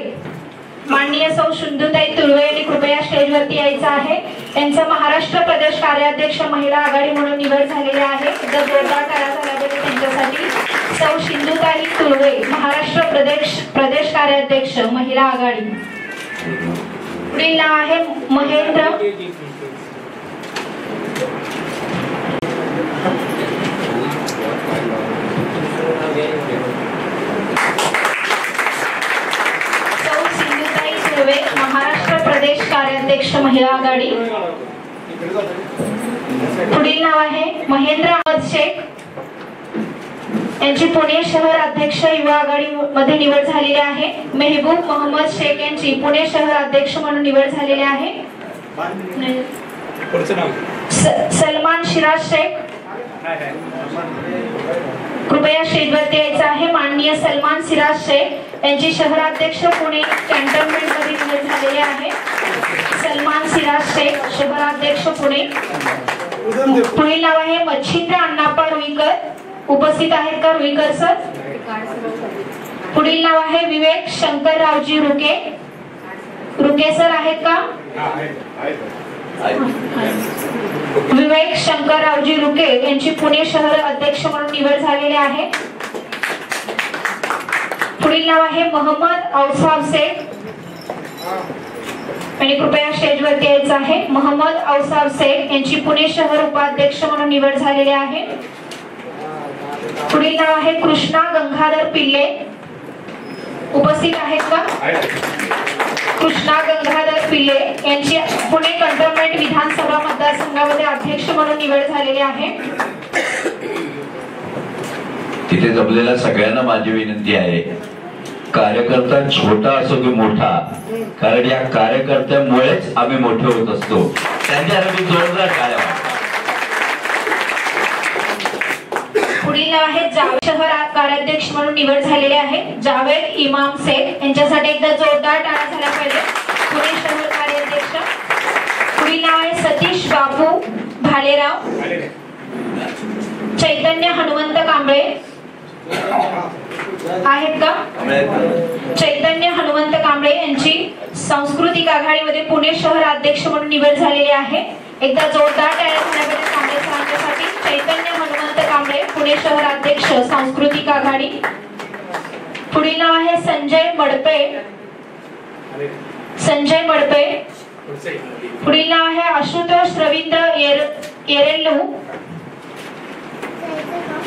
माननीय सौ सिंधुताई तुळवे यांनी कृपया स्टेजवरती यायचं आहे. त्यांचं महाराष्ट्र प्रदेश कार्याध्यक्ष महिला आघाडी म्हणून निवड झालेली आहे. एकदा जोरदार टाळ्या झाल्या पाहिजे त्यांच्यासाठी. सौ सिंधुताई तुळवे, महाराष्ट्र प्रदेश कार्याध्यक्ष महिला आघाडी. पुढील नाव आहे महेंद्र सौ सिंधुताई तुळवे, महाराष्ट्र प्रदेश कार्याध्यक्ष महिला आघाडी. पुढील नाव आहे महेंद्र अहमद शेख यांची पुणे शहर अध्यक्ष युवा आघाडी मध्ये निवड झालेली आहे. मेहबूब मोहम्मद शेख यांची पुणे शहर अध्यक्ष म्हणून निवड झालेली आहे. सलमान शिराज शेख कृपया स्टेजवरती यायचं आहे. माननीय सलमान सिराज शेख यांची शहराध्यक्ष पुणे कॅन्टोन्मेंट मध्ये निवड झालेली आहे. सलमान सिराज शेख शहराध्यक्ष पुणे. पुढील नाव आहे मच्छिंद्र अण्णाप्पा रुईकर. उपस्थित आहेत का रुईकर सर? पुढील नाव आहे विवेक शंकररावजी रुके. रुके सर आहेत का? विवेक शंकररावजी रुके यांची पुणे शहर अध्यक्ष म्हणून निवड झालेली आहे. पुढील नाव आहे मोहम्मद औसाफ शेख आणि कृपया स्टेजवरती यायचं आहे. मोहम्मद औसाफ शेख यांची पुणे शहर उपाध्यक्ष म्हणून निवड झालेली आहे. पुढील नाव आहे कृष्णा गंगाधर पिल्ले. उपस्थित आहेत का? कृष्णा गंगाधर पिल्ले यांची पुणे कंटोन्मेंट विधानसभा मतदारसंघामध्ये अध्यक्ष म्हणून निवड झालेली आहे. तिथे जमलेल्या सगळ्यांना माझी विनंती आहे, कार्यकर्ता छोटा असो की मोठा, कारण या कार्यकर्त्यामुळेच आम्ही मोठे होत असतो. त्यांच्यासाठी जोरदार टाळ्या. पुढील नाव आहे जावेद शहर कार्याध्यक्ष म्हणून निवड झालेले आहे. जावेद इमाम शेख यांच्यासाठी एकदा जोरदार टाळ्या झाल्या पाहिजे. पुणे शहर कार्याध्यक्ष. पुढील नाव आहे सतीश बापू भालेराव. चैतन्य हनुमंत कांबळे आहेत का? चैतन्य हनुमंत कांबळे यांची सांस्कृतिक आघाडीमध्ये पुणे शहर अध्यक्ष म्हणून निवड झालेली आहे. एकदा जोरदार टाळ्या झाल्याबद्दल कांबळे सरांच्यासाठी. चैतन्य हनुमंत कांबळे, पुणे शहर अध्यक्ष, सांस्कृतिक आघाडी. पुढील नाव आहे संजय मडपे. संजय मडपे. पुढील नाव आहे आशुतोष रवींद्र येरेल्लू.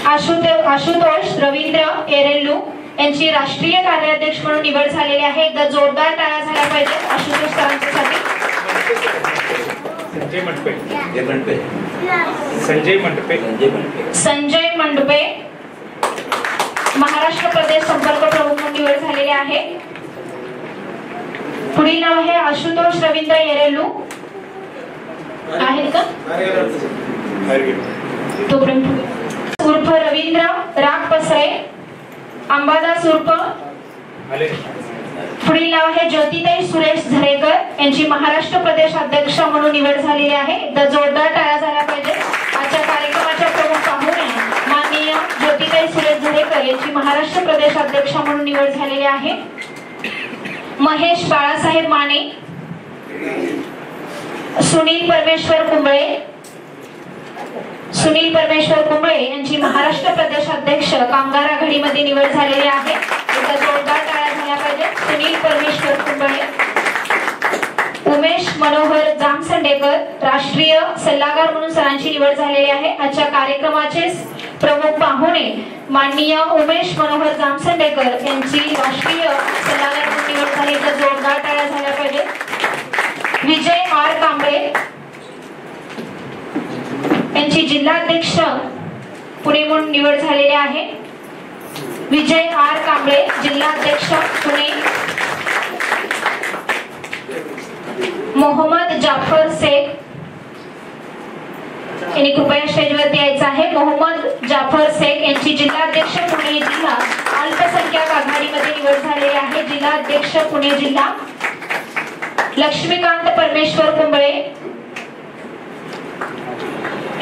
आशुतोष रवींद्र येरेल्लू यांची राष्ट्रीय कार्याध्यक्ष म्हणून निवड झालेली आहे. एकदा जोरदार टाळ्या झाल्या पाहिजे आशुतोष सरांच्यासाठी. संजय मंडपे महाराष्ट्र प्रदेश संपर्क प्रमुख म्हणून निवड झालेली आहे. पुढील नाव आहे आशुतोष रवींद्र येरेल्लू. आहेत का? तोपर्यंत उर्फ रवींद्र राग पसरे. अंबादास उर्फ. पुढील नाव आहे ज्योतिताई सुरेश झरेकर यांची महाराष्ट्र प्रदेश अध्यक्ष म्हणून निवड झालेली आहे. एकदा जोरदार टाळ्या झाल्या पाहिजे. आजच्या कार्यक्रमाच्या प्रमुख पाहुणे माननीय ज्योतिताई सुरेश झरेकर यांची महाराष्ट्र प्रदेश अध्यक्ष म्हणून निवड झालेली आहे. महेश बाळासाहेब माने. सुनील परमेश्वर कुंबळे. सुनील परमेश्वर कुंबळे यांची महाराष्ट्र प्रदेश अध्यक्ष कामगार आघाडीमध्ये निवड झालेली आहे. एकदा जोरदार टाळ्या झाल्या पाहिजे. सुनील परमेश्वर कुंबळे. उमेश मनोहर जामसंडेकर राष्ट्रीय सल्लागार म्हणून सरांची निवड झालेली आहे. आजच्या कार्यक्रमाचे प्रमुख पाहुणे माननीय उमेश मनोहर जामसंडेकर यांची राष्ट्रीय सल्लागार म्हणून निवड झाली. तर जोरदार टाळ्या झाल्या पाहिजे. विजय आर कांबळे यांची जिल्हाध्यक्ष पुणे म्हणून निवड झालेली आहे. विजय आर कांबळे जिल्हाध्यक्ष पुणे. मोहम्मद जाफर शेख यांनी कृपया स्टेजवरती यायचं आहे. मोहम्मद जाफर शेख यांची जिल्हाध्यक्ष पुणे जिल्हा अल्पसंख्याक आघाडीमध्ये निवड झालेली आहे. जिल्हाध्यक्ष पुणे जिल्हा. लक्ष्मीकांत परमेश्वर कुंबळे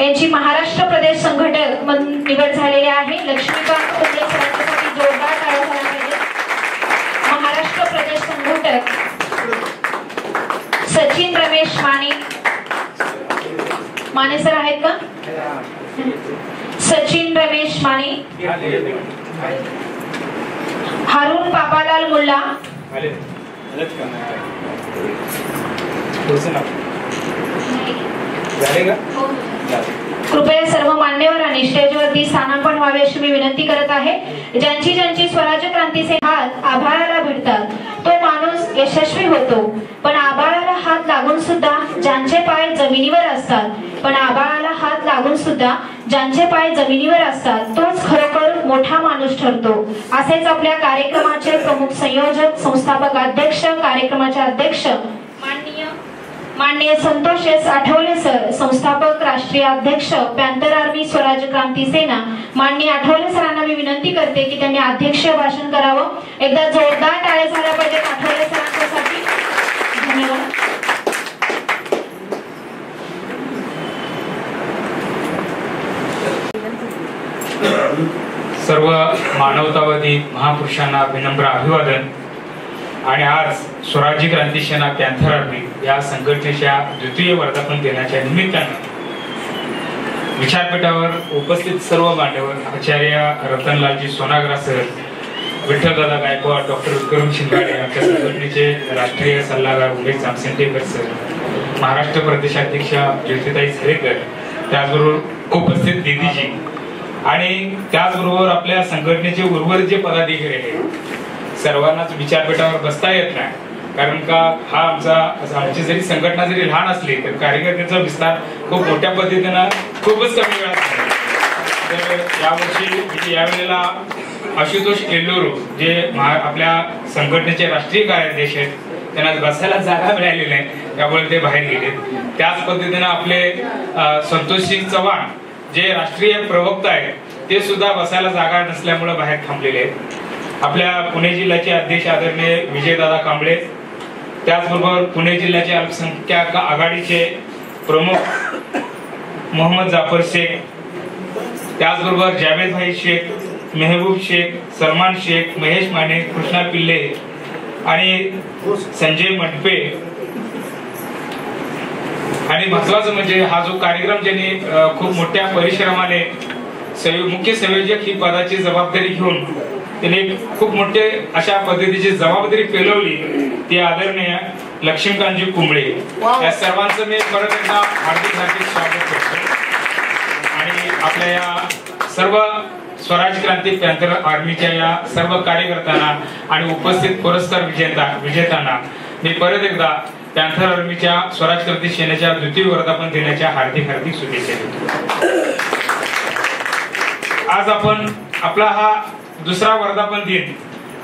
यांची महाराष्ट्र प्रदेश संघटक म्हणून निवड झालेली आहे. लक्ष्मीकांत कुंबळे सरांसाठी जोरदार टाळ्या झाल्या पाहिजे. महाराष्ट्र प्रदेश संघटक. सचिन रमेश माने. माने सर आहेत का? सचिन रमेश माने. हारून पापालाल मुल्ला. कृपया सर्व मान्यवरांनी स्टेजवरती स्थानापन्न व्हावे अशी मी विनंती करत आहे. ज्यांची ज्यांची स्वराज्य क्रांतीचे हात आभाळाला भिडतात तो माणूस यशस्वी होतो. पण आभाळाला हात लागून सुद्धा ज्यांचे पाय जमिनीवर असतात ज्यांचे पाय जमिनीवर असतात तोच खरोखर मोठा माणूस ठरतो. असेच आपल्या कार्यक्रमाचे प्रमुख संयोजक, संस्थापक अध्यक्ष, कार्यक्रमाचे अध्यक्ष माननीय संतोष एस आठवले सर, संस्थापक राष्ट्रीय अध्यक्ष पॅन्थर आर्मी स्वराज्य क्रांती सेना, माननीय आठवले सरांना मी विनंती करते की त्यांनी अध्यक्ष भाषण करावं. एकदा जोरदार टाळ्या झाल्या पाहिजेत आठवले सरांसाठी. धन्यवाद. सर्व मानवतावादी महापुरुषांना विनम्र अभिवादन. आणि आज स्वराज्य क्रांती सेना पॅन्थर आर्मी या संघटनेच्या द्वितीय वर्धापन दिनाच्या निमित्तानं विचारपीठावर उपस्थित सर्व मान्यवर, आचार्य रतनलालजी सोनाग्रा सर, विठ्ठलदादा गायकवाड, डॉक्टर विक्रम शिंगाडे, आमच्या संघटनेचे राष्ट्रीय सल्लागार उमेश जामसंडेकर सर, महाराष्ट्र प्रदेशाध्यक्ष ज्योतिताई झरेकर, त्याचबरोबर उपस्थित दिदीजी आणि त्याचबरोबर आपल्या संघटनेचे उर्वरित जे पदाधिकारी आहेत सर्वांनाच विचारपीठावर बसता येत नाही. कारण का हा आमची जरी संघटना जरी लहान असली तर कार्यकर्त्यांचा विस्तार खूप मोठ्या पद्धतीनं खूपच कमी वेळात झाला. तर यावर्षी यावेळेला आशुतोष एल्लोरू जे आपल्या संघटनेचे राष्ट्रीय कार्याध्यक्ष आहेत त्यांना बसायला जागा मिळालेली नाही, त्यामुळे ते बाहेर गेले. त्याच पद्धतीनं आपले संतोषसिंग चव्हाण जे राष्ट्रीय प्रवक्ता आहेत ते सुद्धा बसायला जागा नसल्यामुळे बाहेर थांबलेले आहेत. आपल्या पुणे जिल्ह्याचे अध्यक्ष आदरणीय विजयदादा कांबळे, त्याचबरोबर पुणे जिल्ह्याचे अल्पसंख्याक आघाडीचे प्रमुख मोहम्मद जाफर शेख, त्याचबरोबर जावेद भाई शेख, मेहबूब शेख, सलमान शेख, महेश माने, कृष्णा पिल्ले, आणि संजय मंडपे. आणि महत्वाचं म्हणजे हा जो कार्यक्रम ज्यांनी खूप मोठ्या परिश्रमाने मुख्य संयोजक ही पदाची जबाबदारी घेऊन त्यांनी खूप मोठे अशा पद्धतीची जबाबदारी पेलवली ती आदरणीय लक्ष्मीकांतजी कुंबळे. या सर्वांचं मी परत एकदा हार्दिक स्वागत करतो. आणि आपल्या या सर्व स्वराज क्रांती पॅन्थर आर्मीच्या या सर्व कार्यकर्त्यांना आणि उपस्थित पुरस्कार विजेत्यांना मी परत एकदा पॅन्थर आर्मीच्या स्वराज क्रांती सेनेच्या द्वितीय वर्धापन दिनाच्या हार्दिक शुभेच्छा देतो. आज आपण आपला हा दुसरा वर्धापन दिन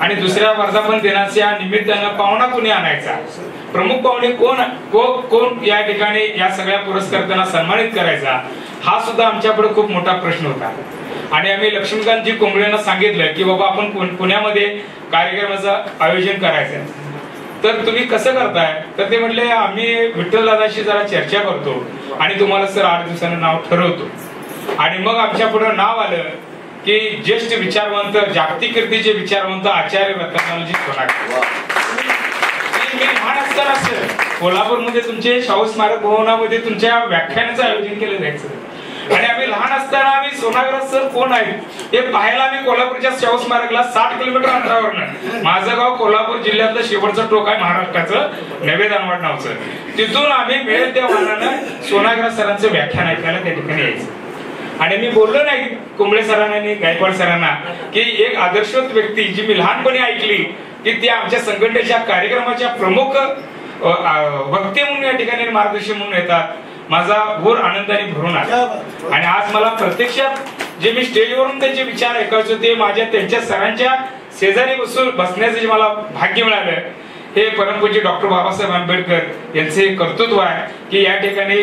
आणि दुसऱ्या वर्धापन दिनाच्या निमित्तानं पाहुणा कुणी आणायचा, प्रमुख पाहुणे कोण या ठिकाणी या सगळ्या पुरस्कारांना सन्मानित करायचा, हा सुद्धा आमच्याकडे खूप मोठा प्रश्न होता. आणि आम्ही लक्ष्मीकांतजी कुंबळेंना सांगितलं की बाबा आपण पुण्यामध्ये कार्यक्रमाचं आयोजन करायचं, तर तुम्ही कसं करताय? तर ते म्हटले आम्ही विठ्ठलदादाशी जरा चर्चा करतो आणि तुम्हाला सर 8 दिवसांनी नाव ठरवतो. आणि मग आमच्या पुढे नाव आलं की ज्येष्ठ विचारवंत, जागतिक कीर्तीचे विचारवंत आचार्य रतनलालजी सोनाग्रा. मी लहान असताना सर कोल्हापूरमध्ये तुमचे शाहू स्मारक भवनामध्ये तुमच्या व्याख्यानाचं आयोजन केलं जायचं आणि आम्ही लहान असताना आम्ही सोनाग्रा सर कोण आहेत हे पाहायला आम्ही कोल्हापूरच्या शाहू स्मारकला 60 किलोमीटर अंतरावरनं, माझं गाव कोल्हापूर जिल्ह्यातलं शेवटचं टोक आहे महाराष्ट्राचं, नवे दानवाड नावचं, तिथून आम्ही मिळेल त्या वाहनानं सोनाग्रा सरांचं व्याख्यान ऐकायला त्या ठिकाणी यायचं. आणि मी बोललो नाही कुंबळे सरांना आणि गायकवाड सरांना की एक आदर्शवत व्यक्ती जी मी लहानपणी ऐकली की ती आमच्या संघटनेच्या कार्यक्रमाच्या प्रमुख वक्ते म्हणून या ठिकाणी मार्गदर्शन म्हणून येतात, माझा घोर आनंदाने भरून आला. आणि आज मला प्रत्यक्षात जे मी स्टेजवरून त्यांचे विचार ऐकायचो ते माझ्या त्यांच्या सरांच्या शेजारी बसण्याचं जे मला भाग्य मिळालं हे परमपूज्य डॉक्टर बाबासाहेब आंबेडकर यांचे कर्तृत्व आहे की या ठिकाणी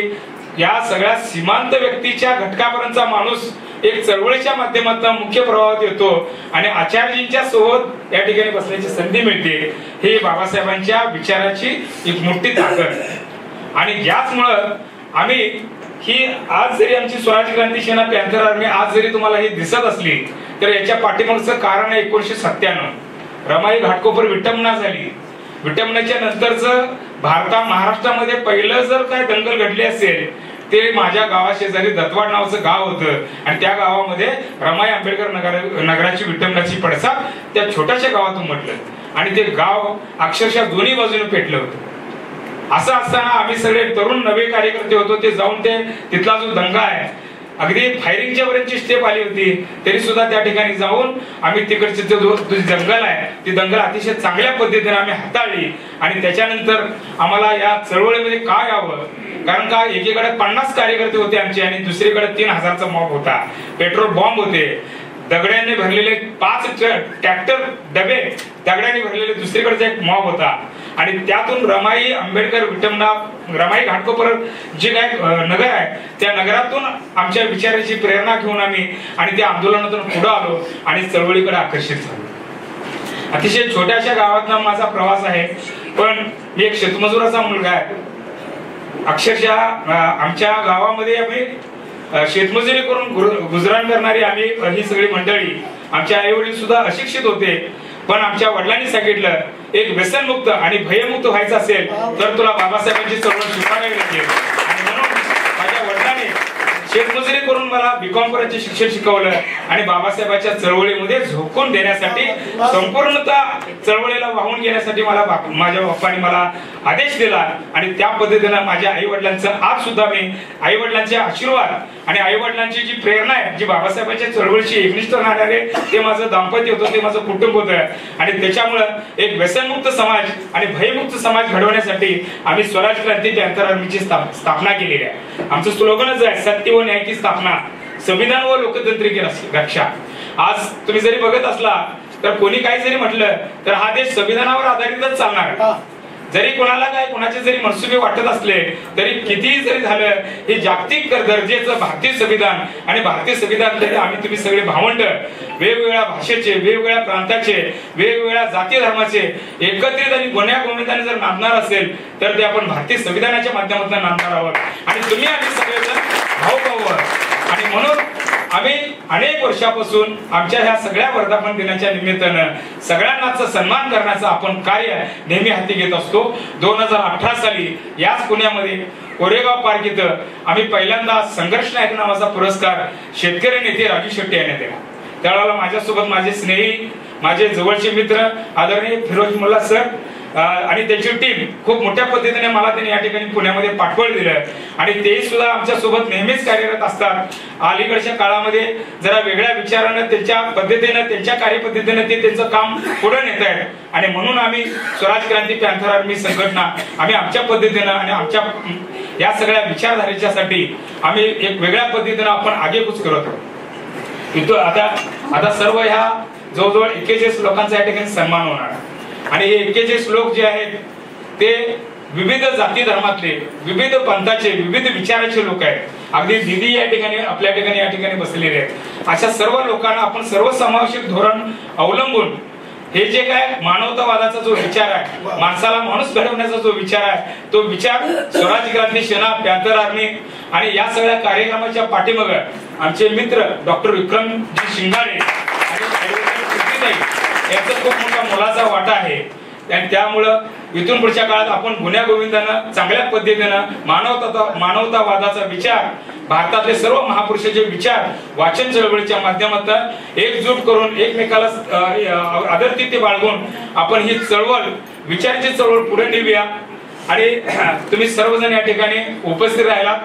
या सगळ्या सीमांत व्यक्तीच्या घटकापर्यंतचा माणूस एक चळवळीच्या माध्यमातून मुख्य प्रवाहात येतो आणि आचार्यजींच्या सोबत या ठिकाणी बसण्याची संधी मिळते. हे बाबासाहेबांच्या विचाराची एक मोठी ताकद. आणि याचमुळं आम्ही ही आज जरी आमची स्वराज क्रांती सेना पॅन्थर आर्मी आज जरी तुम्हाला ही दिसत असली तर याच्या पाठीमागचं कारण आहे 1997 रमाई घाटकोपर विटंबना झाली. विटंबनेच्या नंतरच महाराष्ट्रामध्ये पहिलं जर काय दंगल घडली असेल ते माझ्या गावाशेजारी दत्तवाड नावाचं गाव होतं आणि त्या गावामध्ये रमाई आंबेडकर नगराची विटंबनाची पडसाद त्या छोट्याशा गावातून म्हटलं आणि ते गाव अक्षरशः दोन्ही बाजूने पेटलं होतं. असं असताना आम्ही सगळे तरुण नवे कार्यकर्ते होतो, ते जाऊन तिथला जो दंगा आहे अगदी फायरिंगच्या पर्यंतची स्टेप आली होती तरी सुद्धा त्या ठिकाणी जाऊन आम्ही तिकडचे जो जंगल आहे ती दंगल अतिशय चांगल्या पद्धतीने आम्ही हाताळली. आणि त्याच्यानंतर आम्हाला या चळवळीमध्ये काय यावं, कारण का एकीकडे 50 कार्यकर्ते होते आमचे आणि दुसरीकडे 3000चा मॉब होता, पेट्रोल बॉम्ब होते, दगड्यांनी भरलेले 5 ट्रॅक्टर डबे दगड्यांनी भरलेले दुसरीकडचा एक मॉब होता. आणि त्यातून रमाई आंबेडकर विटंबना रमाई घाटकोपर जे काय नगर आहे त्या नगरातून आमच्या विचाराची प्रेरणा घेऊन आम्ही आणि त्या आंदोलनातून पुढे आलो आणि चळवळीकडे आकर्षित झालो. अतिशय छोट्याशा गावातून माझा प्रवास आहे, पण मी एक शेतमजुराचा मुलगा आहे. अक्षरशः आमच्या गावामध्ये आम्ही शेतमजुरी करून गुजराण करणारी आम्ही ही सगळी मंडळी, आमचे आई वडील सुद्धा अशिक्षित होते, पण आमच्या वडिलांनी सांगितलं एक व्यसनमुक्त आणि भयमुक्त व्हायचं असेल तर तुला बाबासाहेबांची चळवळ शिकावी लागेल. आणि म्हणून माझ्या वडिलांनी शेतमजुरी करून मला बीकॉम करायचे शिक्षण शिकवलं आणि बाबासाहेबांच्या चळवळीमध्ये झोकून देण्यासाठी संपूर्णतः चळवळीला वाहून घेण्यासाठी मला माझ्या बाप्पांनी मला आदेश दिला. आणि त्या पद्धतीनं माझ्या आई वडिलांचं आज सुद्धा मी आई वडिलांचे आशीर्वाद आणि आई वडिलांची जी प्रेरणा आहे जी बाबासाहेबांच्या चळवळीशी एकनिष्ठ राहणारे ते माझं दाम्पत्य होतं, ते माझं कुटुंब होतं. आणि त्याच्यामुळं एक व्यसनमुक्त समाज आणि भयमुक्त समाज घडवण्यासाठी आम्ही स्वराज क्रांती पॅन्थर आर्मीची स्थापना केलेली आहे. आमचं स्लोगनच आहे सत्य व न्यायाची स्थापना, संविधान व लोकतंत्रिकी रक्षा. आज तुम्ही जरी बघत असला तर कोणी काही जरी म्हटलं तर हा देश संविधानावर आधारितच चालणार. जरी कोणाला काय कोणाचे जरी मनसुबे वाटत असले तरी कितीही जरी झालं हे जागतिक दर्जाचं भारतीय संविधान आणि भारतीय संविधान आम्ही तुम्ही सगळे भावंड वेगवेगळ्या भाषेचे, वेगवेगळ्या प्रांताचे, वेगवेगळ्या जाती धर्माचे एकत्रित आणि गुन्ह्या गोविंदाने जर नांदणार असेल तर ते आपण भारतीय संविधानाच्या माध्यमातून नांदणार आहोत. आणि तुम्ही आम्ही सगळेजण भाऊ भाऊ. आणि म्हणून आम्ही अनेक वर्षापासून आमच्या ह्या सगळ्या वर्धापन दिनाच्या निमित्तानं सगळ्यांनाच सन्मान करण्याचं आपण कार्य नेहमी हाती घेत असतो. 2018 साली याच पुण्यामध्ये कोरेगाव पार्क इथं आम्ही पहिल्यांदा संघर्ष नायक नावाचा पुरस्कार शेतकरी नेते राजू शेट्टी यांना दिला. त्यावेळेला माझ्यासोबत माझे स्नेही, माझे जवळचे मित्र आदरणीय फिरोज मुल्ला सर आणि त्याची टीम खूप मोठ्या पद्धतीने मला त्यांनी या ठिकाणी पुण्यामध्ये पाठबळ दिलं आणि ते सुद्धा आमच्या सोबत नेहमीच कार्यरत असतात. अलीकडच्या काळामध्ये जरा वेगळ्या विचारानं त्यांच्या पद्धतीनं त्यांच्या कार्यपद्धतीनं ते त्यांचं काम पुढे नेत आहेत आणि म्हणून आम्ही स्वराज क्रांती पॅन्थर आर्मी संघटना आम्ही आमच्या पद्धतीनं आणि आमच्या या सगळ्या विचारधारेच्यासाठी आम्ही एक वेगळ्या पद्धतीनं आपण आगेकूच करत आहोत. इथं आता सर्व ह्या जवळजवळ 41 लोकांचा या ठिकाणी सन्मान होणार आणि हे 41 लोक जे आहेत ते विविध जाती धर्मातले, विविध पंथाचे, विविध विचाराचे लोक आहेत. अगदी दिदी या ठिकाणी आपल्या ठिकाणी या ठिकाणी बसलेले आहेत. अशा सर्व लोकांना आपण सर्वसमावेशक धोरण अवलंबून हे जे काय मानवतावादाचा जो विचार आहे, माणसाला माणूस घडवण्याचा जो विचार आहे, तो विचार स्वराज क्रांती सेना, पॅन्थर आर्मी आणि या सगळ्या कार्यक्रमाच्या पाठीमागे आमचे मित्र डॉक्टर विक्रमजी शिंगाडे यांचा खूप मोठा मोलाचा वाटा आहे. आणि त्यामुळं इथून पुढच्या काळात आपण गुन्ह्या गोविंदानं चांगल्या पद्धतीनं मानवतावादाचा विचार, भारतातले सर्व महापुरुषाचे विचार वाचन चळवळीच्या माध्यमातून एकजूट करून एकमेकाला आदरतिथ्य बाळगून आपण ही चळवळ, विचाराची चळवळ पुढे नेऊया. आणि तुम्ही सर्वजण या ठिकाणी उपस्थित राहिला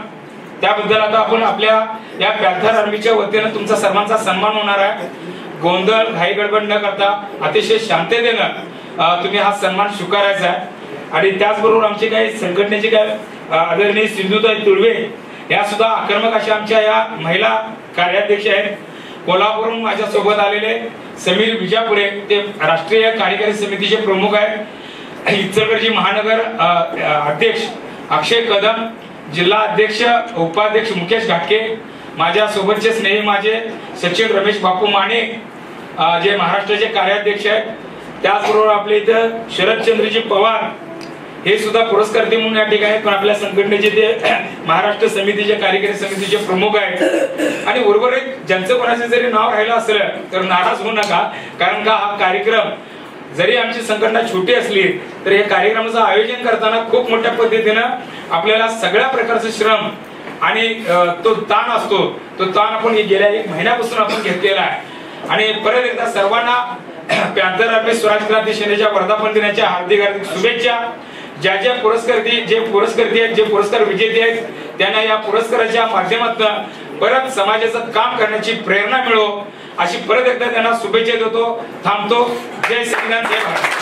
त्याबद्दल आता आपण आपल्या या पॅन्थर आर्मीच्या वतीनं तुमचा सर्वांचा सन्मान होणार आहे. गोंधळ घाई गडबड न करता अतिशय शांततेनं तुम्ही हा सन्मान स्वीकारायचा आहे. आणि त्याचबरोबर आमचे काही संघटनेचे काय आदरणीय सिंधुताई तुळवे या सुद्धा आक्रमक अशा आमच्या या महिला कार्याध्यक्ष आहेत. कोल्हापूरहून माझ्या सोबत आलेले समीर विजापुरे ते राष्ट्रीय कार्यकारी समितीचे प्रमुख आहेत. इचलकरंजी महानगर अध्यक्ष अक्षय कदम, जिल्हा अध्यक्ष उपाध्यक्ष मुकेश घाटके, माझ्या सोबतचे स्नेही माझे सचिन रमेश बापू माने जे महाराष्ट्राचे कार्याध्यक्ष आहेत. त्याचबरोबर आपल्या इथं शरदचंद्रजी पवार हे सुद्धा पुरस्कारते म्हणून या ठिकाणी पण आपल्या संघटनेचे ते महाराष्ट्र समितीचे कार्यकारी समितीचे प्रमुख आहेत. आणि उर्वरित ज्यांचं कोणाचं जरी नाव राहिलं असलं तर नाराज होऊ नका, कारण का हा कार्यक्रम जरी आमची संघटना छोटी असली तर या कार्यक्रमाचं आयोजन करताना खूप मोठ्या पद्धतीनं आपल्याला सगळ्या प्रकारचे श्रम आणि तो ताण असतो, तो ताण आपण गेल्या 1 महिन्यापासून आपण घेतलेला आहे. आणि परत एकदा सर्वांना पॅन्थर आर्मी स्वराज क्रांती सेनेच्या वर्धापन दिनाच्या हार्दिक हार्दिक शुभेच्छा. ज्या पुरस्कारती जे पुरस्कार विजेते आहेत त्यांना या पुरस्काराच्या माध्यमातून परत समाजाचं काम करण्याची प्रेरणा मिळो अशी परत एकदा त्यांना शुभेच्छा देतो. थांबतो. जय संविधान, जय भारत.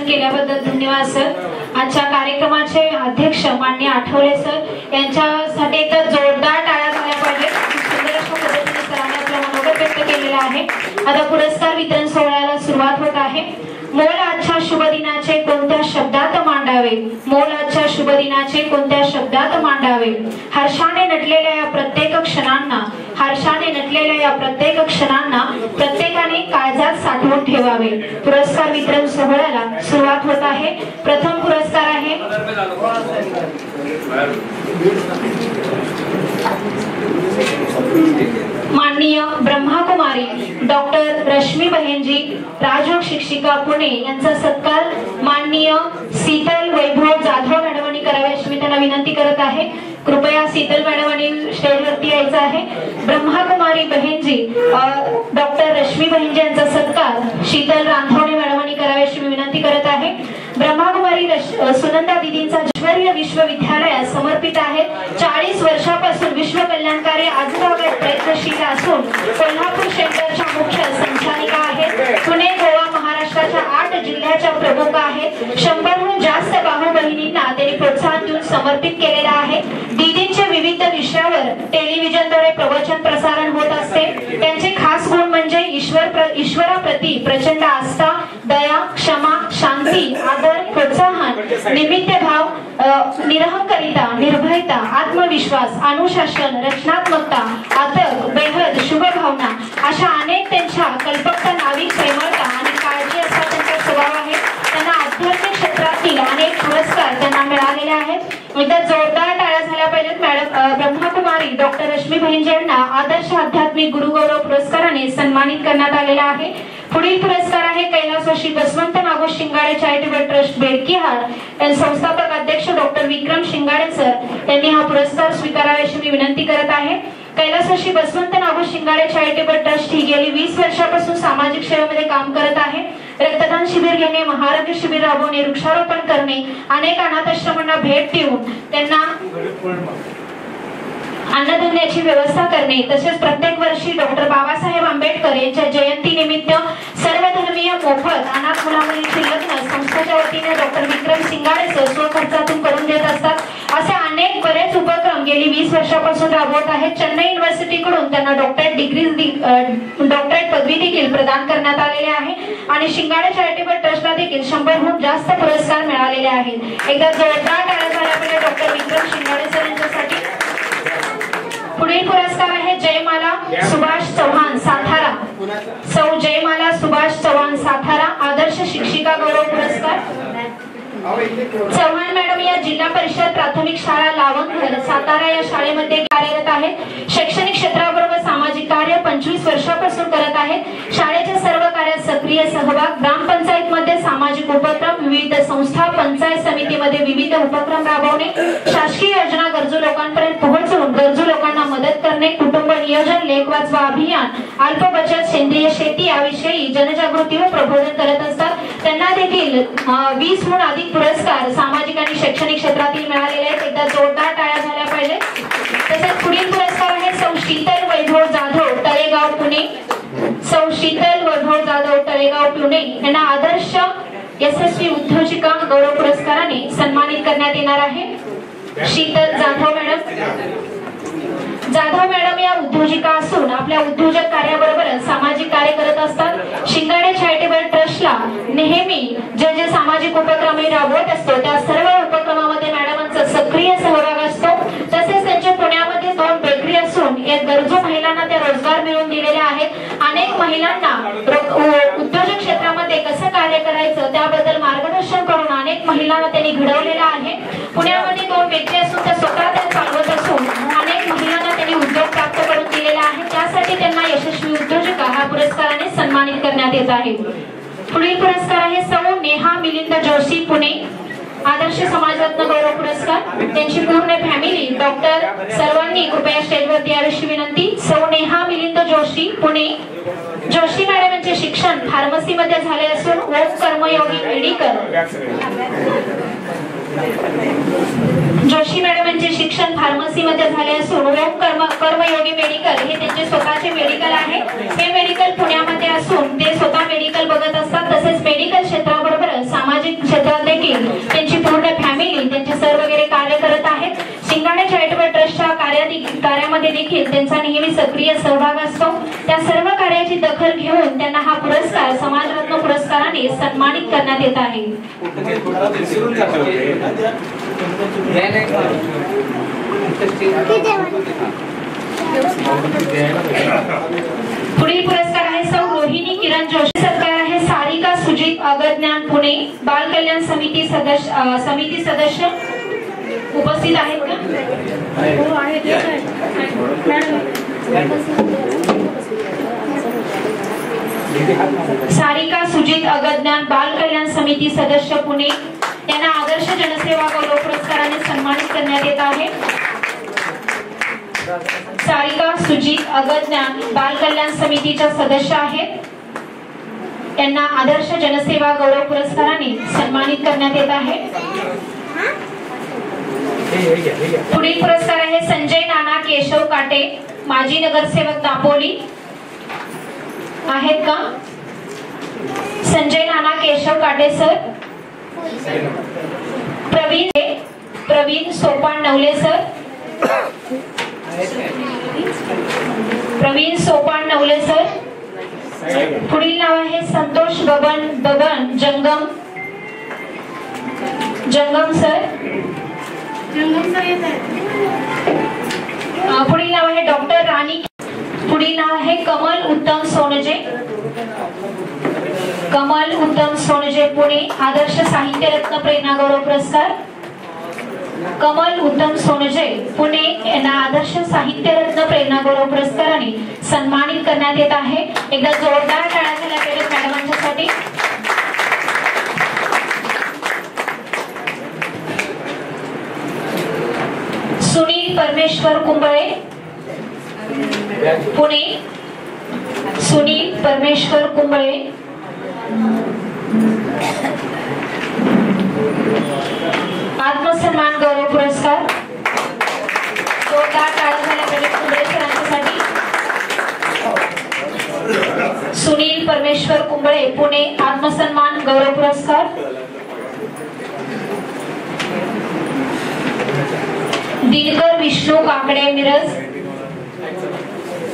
केल्याबद्दल धन्यवाद सर. आजच्या कार्यक्रमाचे अध्यक्ष माननीय आठवले सर यांच्यासाठी एकदा जोरदार टाळ्या झाल्या पाहिजेत. सुंदर अशा पद्धतीने सरांनी आपलं मनोगत व्यक्त केलेलं आहे. आता पुरस्कार वितरण सोहळ्याला सुरुवात होत आहे. मोल आजच्या शुभ दिनाचे कोणत्या शब्दात मांडावे, मोल आजच्या शुभ दिनाचे कोणत्या शब्दात मांडावे. हर्षाने नटलेल्या या प्रत्येक क्षणांना, हर्षाने नटलेल्या या प्रत्येक क्षणांना प्रत्येकाने काळजात साठवून ठेवावे. पुरस्कार वितरण सोहळ्याला सुरुवात होत आहे. प्रथम पुरस्कार आहे माननीय ब्रह्माकुमारी डॉक्टर रश्मी बहेनजी, राजयोग शिक्षिका पुणे यांचा सत्कार माननीय शीतल वैभव जाधव मॅडमांनी करावे अशी मी त्यांना विनंती करत आहे. कृपया शीतल मॅडमांनी स्टेजवरती यायचं आहे. ब्रह्माकुमारी बहेनजी डॉक्टर रश्मी बहेनजी यांचा सत्कार शीतल रांधवणे मॅडमांनी करावे अशी मी विनंती करत आहे. ब्रह्माकुमारी सुनंदा दिदींचा ऐश्वर्य विश्वविद्यालयात समर्पित आहे. 40 वर्षापासून विश्व कल्याणकारी आजूबाजूला प्रयत्नशील असून कोल्हापूर सेंटरच्या मुख्य संचालिका आहेत. पुणे, गोवा, महाराष्ट्राच्या 8 जिल्ह्याच्या प्रमुख आहेत. 100हून जास्त भाऊ बहिणींना त्यांनी प्रोत्साहन देऊन समर्पित केलेला आहे. दीदींच्या विविध विषयावर टेलिव्हिजनद्वारे प्रवचन प्रसारण होत असते. त्यांचे खास गुण म्हणजे ईश्वराप्रती प्रचंड आस्था, दया, क्षमा, शांती, आदर, प्रोत्साहन, निमित्त भाव, निरहंकारिता, निर्भयता, आत्मविश्वास, अनुशासन, रचनात्मकता, आदर, बेहद शुभ भावना अशा अनेक त्यांच्या कल्पकता, नाविक, प्रेमळता आणि काळजी असा त्यांचा स्वभाव आहे. त्यांना आध्यात्मिक क्षेत्रातील अनेक पुरस्कार त्यांना मिळालेले आहेत. एकदा जोरदार टाळ्या झाल्या पाहिजेत. मॅडम ब्रह्माकुमारी नातेवाईक डॉक्टर रश्मी बहिंजे यांना आदर्श आध्यात्मिक गुरुगौरव पुरस्काराने सन्मानित करण्यात आलेला आहे। पुढील पुरस्कार आहे कैलासवासी बसवंत नागो शिंगाडे चॅरिटेबल ट्रस्ट बेडकीहाट आणि संस्थापक अध्यक्ष डॉक्टर विक्रम शिंगाडे सर यांनी हा पुरस्कार स्वीकारावा मी विनंती करत आहे। कैलासवासी बसवंत नागो शिंगाडे चॅरिटेबल ट्रस्ट ही गेली 20 वर्षापासून सामाजिक सेवेमध्ये काम करत आहे। रक्तदान शिबिर घेणे, महाआरोग्य शिबिर राबवणे, वृक्षारोपण करणे, अनेक अनाथाश्रमांना भेट देऊन त्यांना अन्नधान्याची व्यवस्था करणे, तसेच प्रत्येक वर्षी डॉक्टर बाबासाहेब आंबेडकर यांच्या जयंती निमित्त सर्वधर्मीय मोफत अनाथ मुलामुलींचे लग्न संस्थेच्या वतीने डॉक्टर विक्रम शिंगाडे सर स्वखर्चातून करून देत असतात। असे अनेक बरेच उपक्रम गेली 20 वर्षापासून राबवत आहेत। चेन्नई युनिव्हर्सिटीकडून त्यांना डॉक्टरेट पदवी देखील प्रदान करण्यात आलेली आहे आणि शिंगाडे चॅरिटेबल ट्रस्टला देखील 100हून जास्त पुरस्कार मिळालेले आहेत। एकदा जोरदार टाळ्या झाल्या पाहिजे डॉक्टर विक्रम शिंगाडे सर यांच्यासाठी। पुढील पुरस्कार आहे जयमाला सुभाष चव्हाण सातारा। सौ जयमाला सुभाष चव्हाण सातारा आदर्श शिक्षिका गौरव पुरस्कार। चव्हाण मॅडम या जिल्हा परिषद प्राथमिक शाळा लावंघर सातारा या शाळेमध्ये कार्यरत आहेत। शैक्षणिक क्षेत्राबरोबर सामाजिक कार्य 25 वर्षापासून करत आहेत। शाळेच्या सर्व कार्यात सक्रिय सहभाग, ग्रामपंचायत मध्ये सामाजिक उपक्रम, विविध संस्था, पंचायत समितीमध्ये विविध उपक्रम राबवणे, शासकीय योजना गरजू लोकांपर्यंत पोहोचवून गरजू लोकांना मदत करणे, कुटुंब नियोजन, लेख वाचवा अभियान, अल्प बचत, सेंद्रिय शेती याविषयी जनजागृती व प्रबोधन करत असतात। त्यांना देखील 20हून अधिक पुरस्कार सामाजिक आणि शैक्षणिक क्षेत्रातील मिळालेले आहेत। एकदा जोरदार टाळ्या झाल्या पाहिजे। तसेच पुढील पुरस्कार आहे सौ शीतल वैभव जाधव तळेगाव पुणे। सौ शीतल वैभव जाधव तळेगाव पुणे यांना आदर्श यशस्वी उद्योजिका गौरव पुरस्काराने सन्मानित करण्यात येणार आहे। शीतल जाधव मॅडम या उद्योजिका असून आपल्या उद्योजक कार्याबरोबरच सामाजिक कार्य करत असतात। शिंगाडे चॅरिटेबल ट्रस्टला नेहमी जे सामाजिक उपक्रम राबवत असतो त्या सर्व उपक्रमामध्ये मॅडमांचा सक्रिय सहभाग असतो। तसेच त्यांच्या पुण्यामध्ये 2 बेकरी असून या गरजू महिलांना त्या रोजगार मिळवून दिलेले आहेत। अनेक महिलांना उद्योजक क्षेत्रामध्ये कसं कार्य करायचं त्याबद्दल मार्गदर्शन करून अनेक महिलांना त्यांनी घडवलेलं आहे। पुण्यामध्ये 2 बेकरी असून त्या स्वतः त्या चालवत असून अनेक महिलांना त्यांनी उद्योग प्राप्त करून दिलेला आहे। त्यासाठी त्यांना यशस्वी उद्योजिका हा पुरस्काराने सन्मानित करण्यात येत आहे। पुढील पुरस्कार आहे सौ नेहा मिलिंद जोशी पुणे आदर्श समाजरत्न गौरव पुरस्कार। त्यांची पूर्ण फॅमिली डॉक्टर सर्वांनी कृपया स्टेजवरती याविषयी विनंती। सौ नेहा मिलिंद जोशी पुणे। जोशी मॅडम यांचे शिक्षण फार्मसी मध्ये झाले असून ओम कर्मयोगी मेडिकल जोशी मॅडम यांचे शिक्षण फार्मसी मध्ये झाले असून ओम कर्मयोगी मेडिकल हे त्यांचे स्वतःचे मेडिकल आहे। हे मेडिकल पुण्यामध्ये असून ते स्वतः मेडिकल बघत असतात। तसेच मेडिकल क्षेत्राबरोबर सामाजिक क्षेत्रात देखील त्यांची पूर्ण फॅमिली त्यांचे सर वगैरे कार्य करत आहेत। शिंगाडे चॅरिटेबल ट्रस्टच्या कार्यामध्ये देखील त्यांचा नेहमी सक्रिय सहभाग असतो। त्या सर्व कार्याची दखल घेऊन त्यांना हा पुरस्कार समाजरत्न पुरस्काराने सन्मानित करण्यात येत आहे। पुढील पुरस्कार आहे सौ रोहिणी किरण जोशी। सत्कार आहे सारिका सुजित अगरज्ञान पुणे बाल कल्याण समिती सदस्य उपस्थित आहेत का? सारिका सुजित अगरज्ञान बाल कल्याण समिती सदस्य पुणे यांना आदर्श जनसेवा गौरव पुरस्काराने सन्मानित करण्यात येत आहे। सारिका सुजित अगरज्ञान बाल कल्याण समितीच्या सदस्य आहेत। यांना आदर्श जनसेवा गौरव पुरस्काराने सन्मानित करण्यात येत आहे। पुढील पुरस्कार आहे संजय नाना केशव काटे माजी नगरसेवक दापोली आहेत का? Sanjay Nana Keshav Kate sir. Praveen Sopan Navale sir. Praveen Sopan Navale sir. पुढील नाव आहे संतोष बबन जंगम सर। पुढील नाव आहे डॉक्टर राणी। पुढील नाव आहे कमल उत्तम सोनजे पुणे आदर्श साहित्य रत्न प्रेरणा गौरव पुरस्कार। कमल उत्तम सोनजे पुणे यांना आदर्श साहित्य रत्न प्रेरणा गौरव पुरस्काराने सन्मानित करण्यात येत आहे. एकदा जोरदार टाळ्या झाल्या पाहिजेत मॅडमांच्यासाठी. सुनील परमेश्वर कुंबळे पुणे. सुनील परमेश्वर कुंबळे आत्मसन्मान गौरव पुरस्कार. जोरदार टाळ्या झाल्या पाहिजेत कुंबळे सरांच्यासाठी. सुनील परमेश्वर कुंबळे पुणे आत्मसन्मान गौरव पुरस्कार. दिनकर विष्णू काकडे मिरज.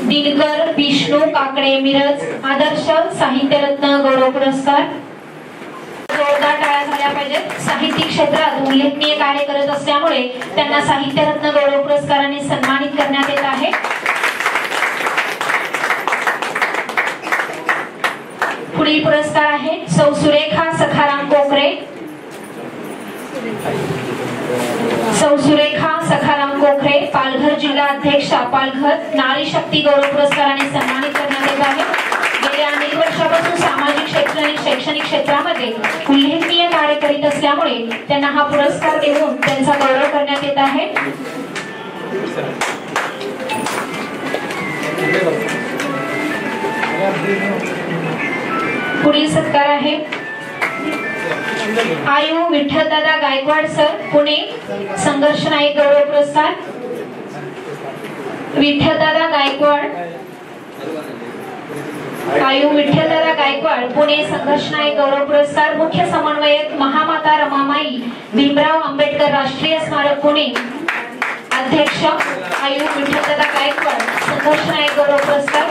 दिनकर विष्णू काकडे मिरज आदर्श साहित्य रत्न गौरव पुरस्कार. जोरदार टाळ्या झाल्या पाहिजेत. साहित्यिक क्षेत्रात उल्लेखनीय कार्य करत असल्यामुळे त्यांना साहित्य रत्न गौरव पुरस्काराने सन्मानित करण्यात येत आहे. पुढील पुरस्कार आहे सौ सुरेखा सखाराम कोकरे. सौ सुरेखा सखाराम कोकरे पालघर जिल्हा अध्यक्षा पालघर नारी शक्ती गौरव पुरस्काराने सन्मानित करण्यात येत आहे. गेल्या अनेक वर्षापासून सामाजिक क्षेत्र आणि शैक्षणिक क्षेत्रामध्ये उल्लेखनीय कार्य करीत असल्यामुळे त्यांना हा पुरस्कार देऊन त्यांचा गौरव करण्यात येत आहे. पुढील सत्कार आहे आयु विठ्ठलदादा गायकवाड सर पुणे संघर्ष नायक गौरव पुरस्कार. विठ्ठलदादा गायकवाड आयु विठ्ठलदादा गायकवाड पुणे संघर्ष नायक गौरव पुरस्कार. मुख्य समन्वयक महामाता रमामाई भीमराव आंबेडकर राष्ट्रीय स्मारक पुणे अध्यक्ष आयु विठ्ठलदादा गायकवाड संघर्ष नायक गौरव पुरस्कार.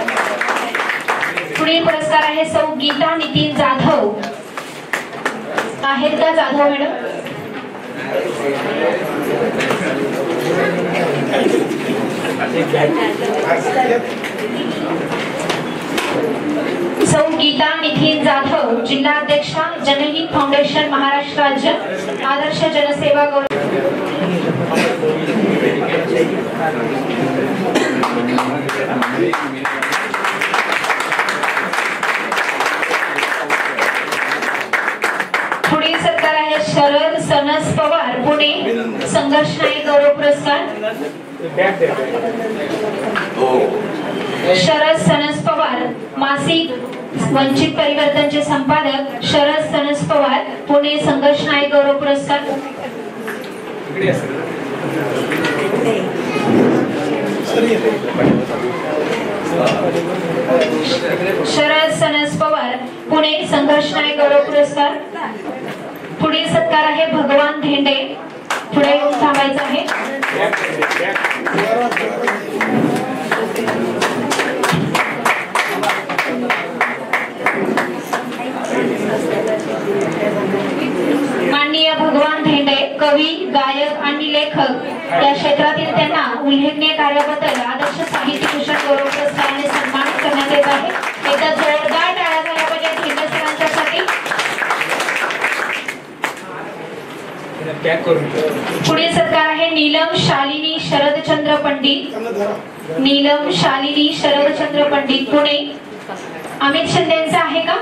पुढील पुरस्कार आहे सौ गीता नितीन जाधव. आहेत का जाधव मॅडम? सौ गीता नितीन जाधव जिल्हा अध्यक्षा जनहित फाउंडेशन महाराष्ट्र राज्य आदर्श जनसेवा गौरव. पुढील सत्कार आहे शरद सनस पवार पुणे संघर्ष नायक गौरव पुरस्कार. शरद सनस पवार मासिक वंचित परिवर्तनचे संपादक शरद सनस पवार पुणे संघर्ष नायक गौरव पुरस्कार. शरद सनस पवार पुणे संघर्ष नायक गौरव पुरस्कार. पुढील सत्कार आहे भगवान धेंडे. पुढे येऊन थांबायचं आहे. माननीय भगवान धेंडे कवी गायक आणि लेखक या क्षेत्रातील त्यांना उल्लेखनीय कार्याबद्दल आदर्श साहित्य भूषण गौरव पुरस्काराने सन्मानित करण्यात येत आहे. एकदा जोरदार टाळ्या झाल्या पाहिजेत धेंडे सरांच्यासाठी. पुढील सत्कार आहे नीलम शालिनी शरदचंद्र पंडित. नीलम शालिनी शरदचंद्र पंडित पुणे. अमित शिंदेचा आहे का?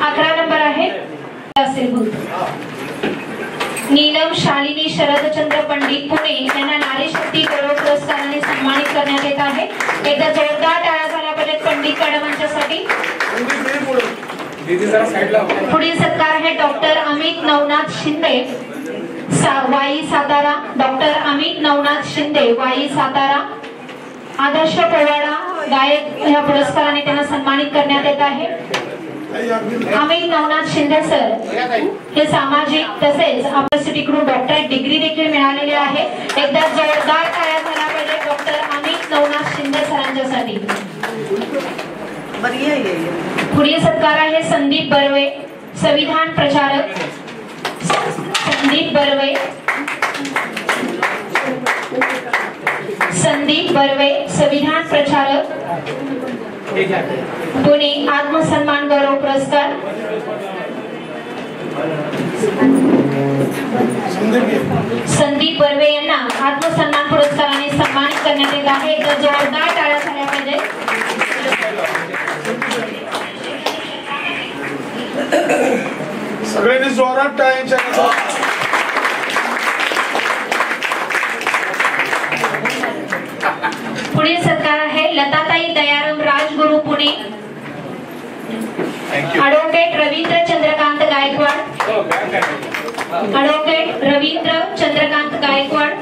11 नंबर आहे असेल. नीलम शालिनी शरदचंद्र पंडित पुणे यांना नारी शक्ती गौरव पुरस्काराने सन्मानित करण्यात येत आहे. एकदा जोरदार टाळ्या झाल्या पाहिजेत पंडित मॅडमांच्यासाठी. पुढील सत्कार आहे डॉक्टर अमित नवनाथ शिंदे वाई सातारा. डॉक्टर अमित नवनाथ शिंदे वाई सातारा आदर्श पोवाडा गायक या पुरस्काराने त्यांना सन्मानित करण्यात येत आहे. अमित नवनाथ शिंदे सर हे सामाजिक तसेच युनिव्हर्सिटीकडून डॉक्टरेट डिग्री देखील मिळालेली आहे. एकदा जोरदार टाळ्या झाल्या पाहिजे डॉक्टर अमित नवनाथ शिंदे सरांच्यासाठी. पुढील सत्कार आहे संदीप बर्वे संविधान प्रचारक. संदीप बर्वे संदीप बर्वे संविधान प्रचारक पुणे आत्मसन्मान गौरव पुरस्कार. संदीप बर्वे यांना आत्मसन्मान पुरस्काराने सन्मानित करण्यात येत आहे. तर जोरदार टाळ्या झाल्या पाहिजे. सगळ्यांनी जोरात टाळ्यांच्या पुढील सत्कार आहे लताताई दयाराम राजगुरू पुणे. ॲडव्होकेट रवींद्र चंद्रकांत गायकवाड. ॲडव्होकेट रवींद्र चंद्रकांत गायकवाड.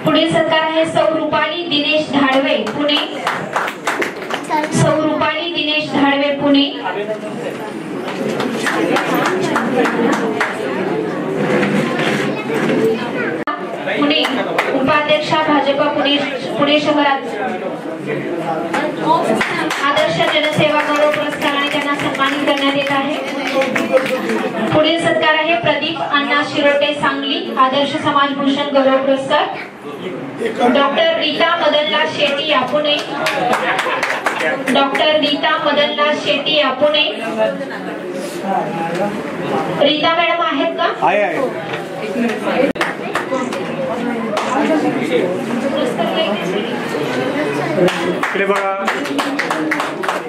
पुढील सत्कार आहे सौ रुपाली दिनेश धाडवे पुणे. सौ रुपाली दिनेश धाडवे पुणे. पुणे उपाध्यक्षा भाजपा पुणे शहरात आदर्श जनसेवा गौरव पुरस्काराने त्यांना सन्मानित करण्यात येत आहे. पुढील सत्कार आहे प्रदीप अण्णा शिरोटे सांगली आदर्श समाज भूषण गौरव पुरस्कार. Doctor Rita Madanlal Shetty Pune. Doctor Rita Madanlal Shetty Pune. Rita madam आहेत का?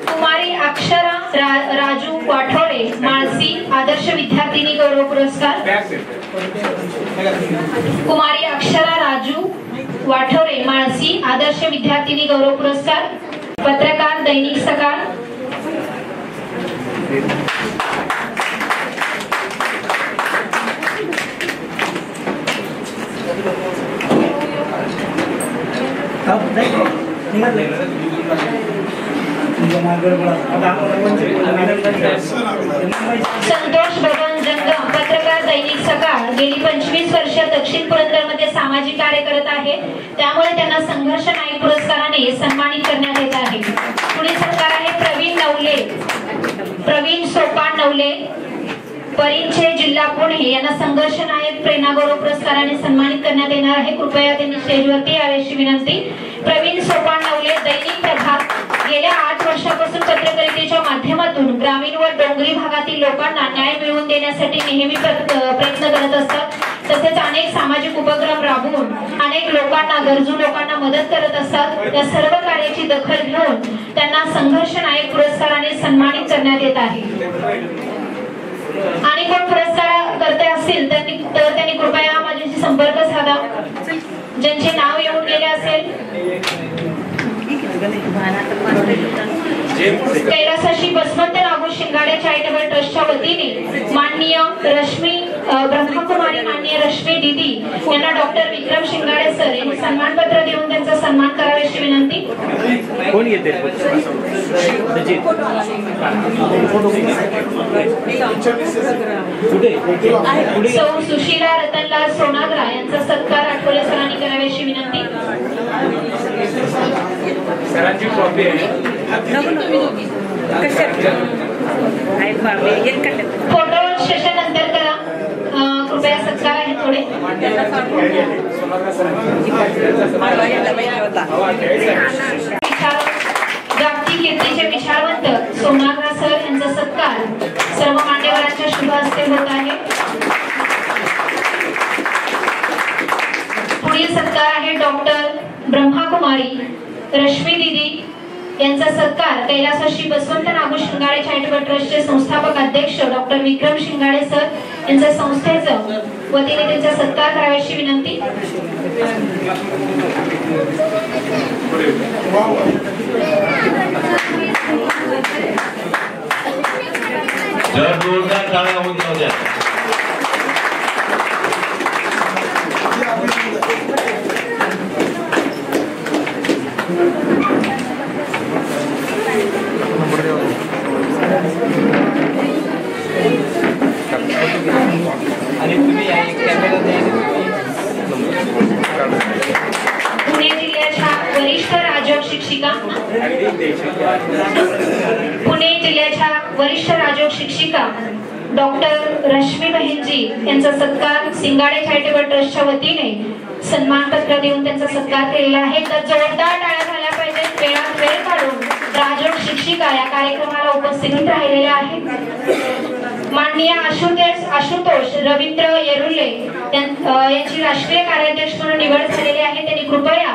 कुमारी अक्षरा राजू वाठोडे माळसी आदर्श विद्यार्थिनी गौरव पुरस्कार. कुमारी अक्षरा राजू वाठोडे माळसी आदर्श विद्यार्थिनी गौरव पुरस्कार. पत्रकार दैनिक सकाळ. संतोष भगवान जंगम पत्रकार दैनिक सकाळ गेली 25 वर्ष दक्षिण पुरंदरमध्ये सामाजिक कार्य करत आहे. त्यामुळे त्यांना संघर्ष नायक पुरस्काराने सन्मानित करण्यात येत आहे. पुढील सत्कार आहे प्रवीण सोपान नवले परिंचे जिल्हा पुणे यांना संघर्ष नायक प्रेरणा गौरव पुरस्काराने सन्मानित करण्यात येणार आहे. कृपया त्यांनी स्टेजवरती यावेशी विनंती. प्रवीण सोपान नवले दैनिक प्रभात गेल्या 8 वर्षापासून पत्रकारितेच्या माध्यमातून ग्रामीण व डोंगरी भागातील लोकांना न्याय मिळवून देण्यासाठी नेहमी प्रयत्न करत असतात. तसेच अनेक सामाजिक उपक्रम राबवून अनेक लोकांना गरजू लोकांना मदत करत असतात. या सर्व कार्याची दखल घेऊन त्यांना संघर्ष नायक पुरस्काराने सन्मानित करण्यात येत आहे. आणि कोण पुरस्कार करते असतील तर त्यांनी कृपया माझ्याशी संपर्क साधा. ज्यांचे नाव येऊन गेले असेल कैलासाशी बसवंत नागू शिंगाडे चॅरिटेबल ट्रस्टच्या वतीने माननीय रश्मी ब्रह्मकुमारी माननीय रश्मी दीदी यांना डॉक्टर विक्रम शिंगाडे सर यांनी सन्मानपत्र देऊन त्यांचा सन्मान कराव्याची विनंती. कोण येते? सौ सुशीला रतनलाल सोनाग्रा यांचा सत्कार आठवले सरांनी कराव्याची विनंती. फोटो सेशन नंतर करा कृपया. सत्कार आहे थोडे. जागतिक कीर्तीचे विचारवंत सोनाग्रा सर यांचा सत्कार सर्व मान्यवरांच्या शुभ हस्ते होत आहे. पुढील सत्कार आहे डॉक्टर ब्रह्माकुमारी रश्मी दीदी यांचा सत्कार कैलासाशी बसवंत नागू शिंगाडे चॅरिटेबल ट्रस्टचे संस्थापक अध्यक्ष डॉक्टर विक्रम शिंगाडे सर यांच्या संस्थेचं वतीने त्यांचा सत्कार कराव्याची विनंती. जोरदार टाळ्या होऊन जाऊ द्या. पुणे जिल्ह्याच्या वरिष्ठ राजयोग शिक्षिका डॉक्टर रश्मी बहिनजी यांचा सत्कार सिंगाडे चॅरिटेबल ट्रस्टच्या वतीने सन्मानपत्र देऊन त्यांचा सत्कार केलेला आहे. तर जोरदार टाळ्या झाल्या पाहिजेत. वेळात वेळ काढून राजयोग शिक्षिका या कार्यक्रमाला उपस्थित राहिलेल्या आहेत. माननीय आशुतोष रवींद्र येरुले यांची राष्ट्रीय कार्याध्यक्ष म्हणून निवड झालेली आहे. त्यांनी कृपया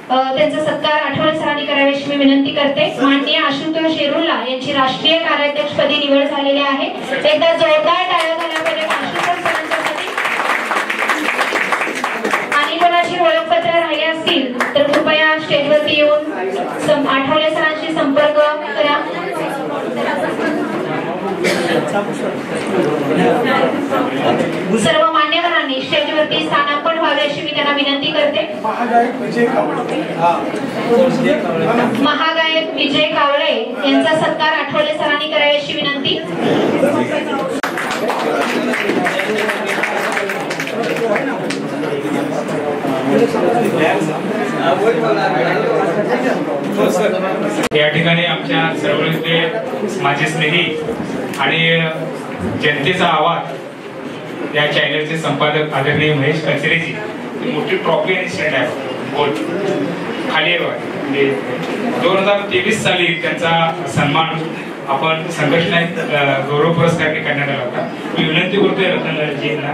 त्यांचा सत्कार आठवले सरांनी करावी अशी मी विनंती करते. माननीय आशुतोष येरुला यांची राष्ट्रीय कार्याध्यक्षपदी निवड झालेली आहे. एकदा जोरदार टाळ्या झाल्या पाहिजे आशुतोष सरांच्यासाठी. आणि कोणाची ओळखपत्र राहिले असतील तर कृपया स्टेजवरती येऊन आठवले सरांशी संपर्क करा. सर्व मान्यवरांनी स्टेजवरती स्थानापन्न व्हावे अशी मी त्यांना विनंती करते. महागायक विजय कावळे यांचा सत्कार आठवले सरांनी करावी अशी विनंती. या ठिकाणी आमच्या सर्वचे माझे स्नेही आणि जनतेचा आवाज या चॅनलचे संपादक आदरणीय महेश कचरेजी मोठी ट्रॉफी आणि स्टँड आहे गोल्ड खाली आहे. 2023 साली त्यांचा सन्मान आपण संघटना गौरव पुरस्कार करण्यात आला होता. मी विनंती करतोय रतनलालजींना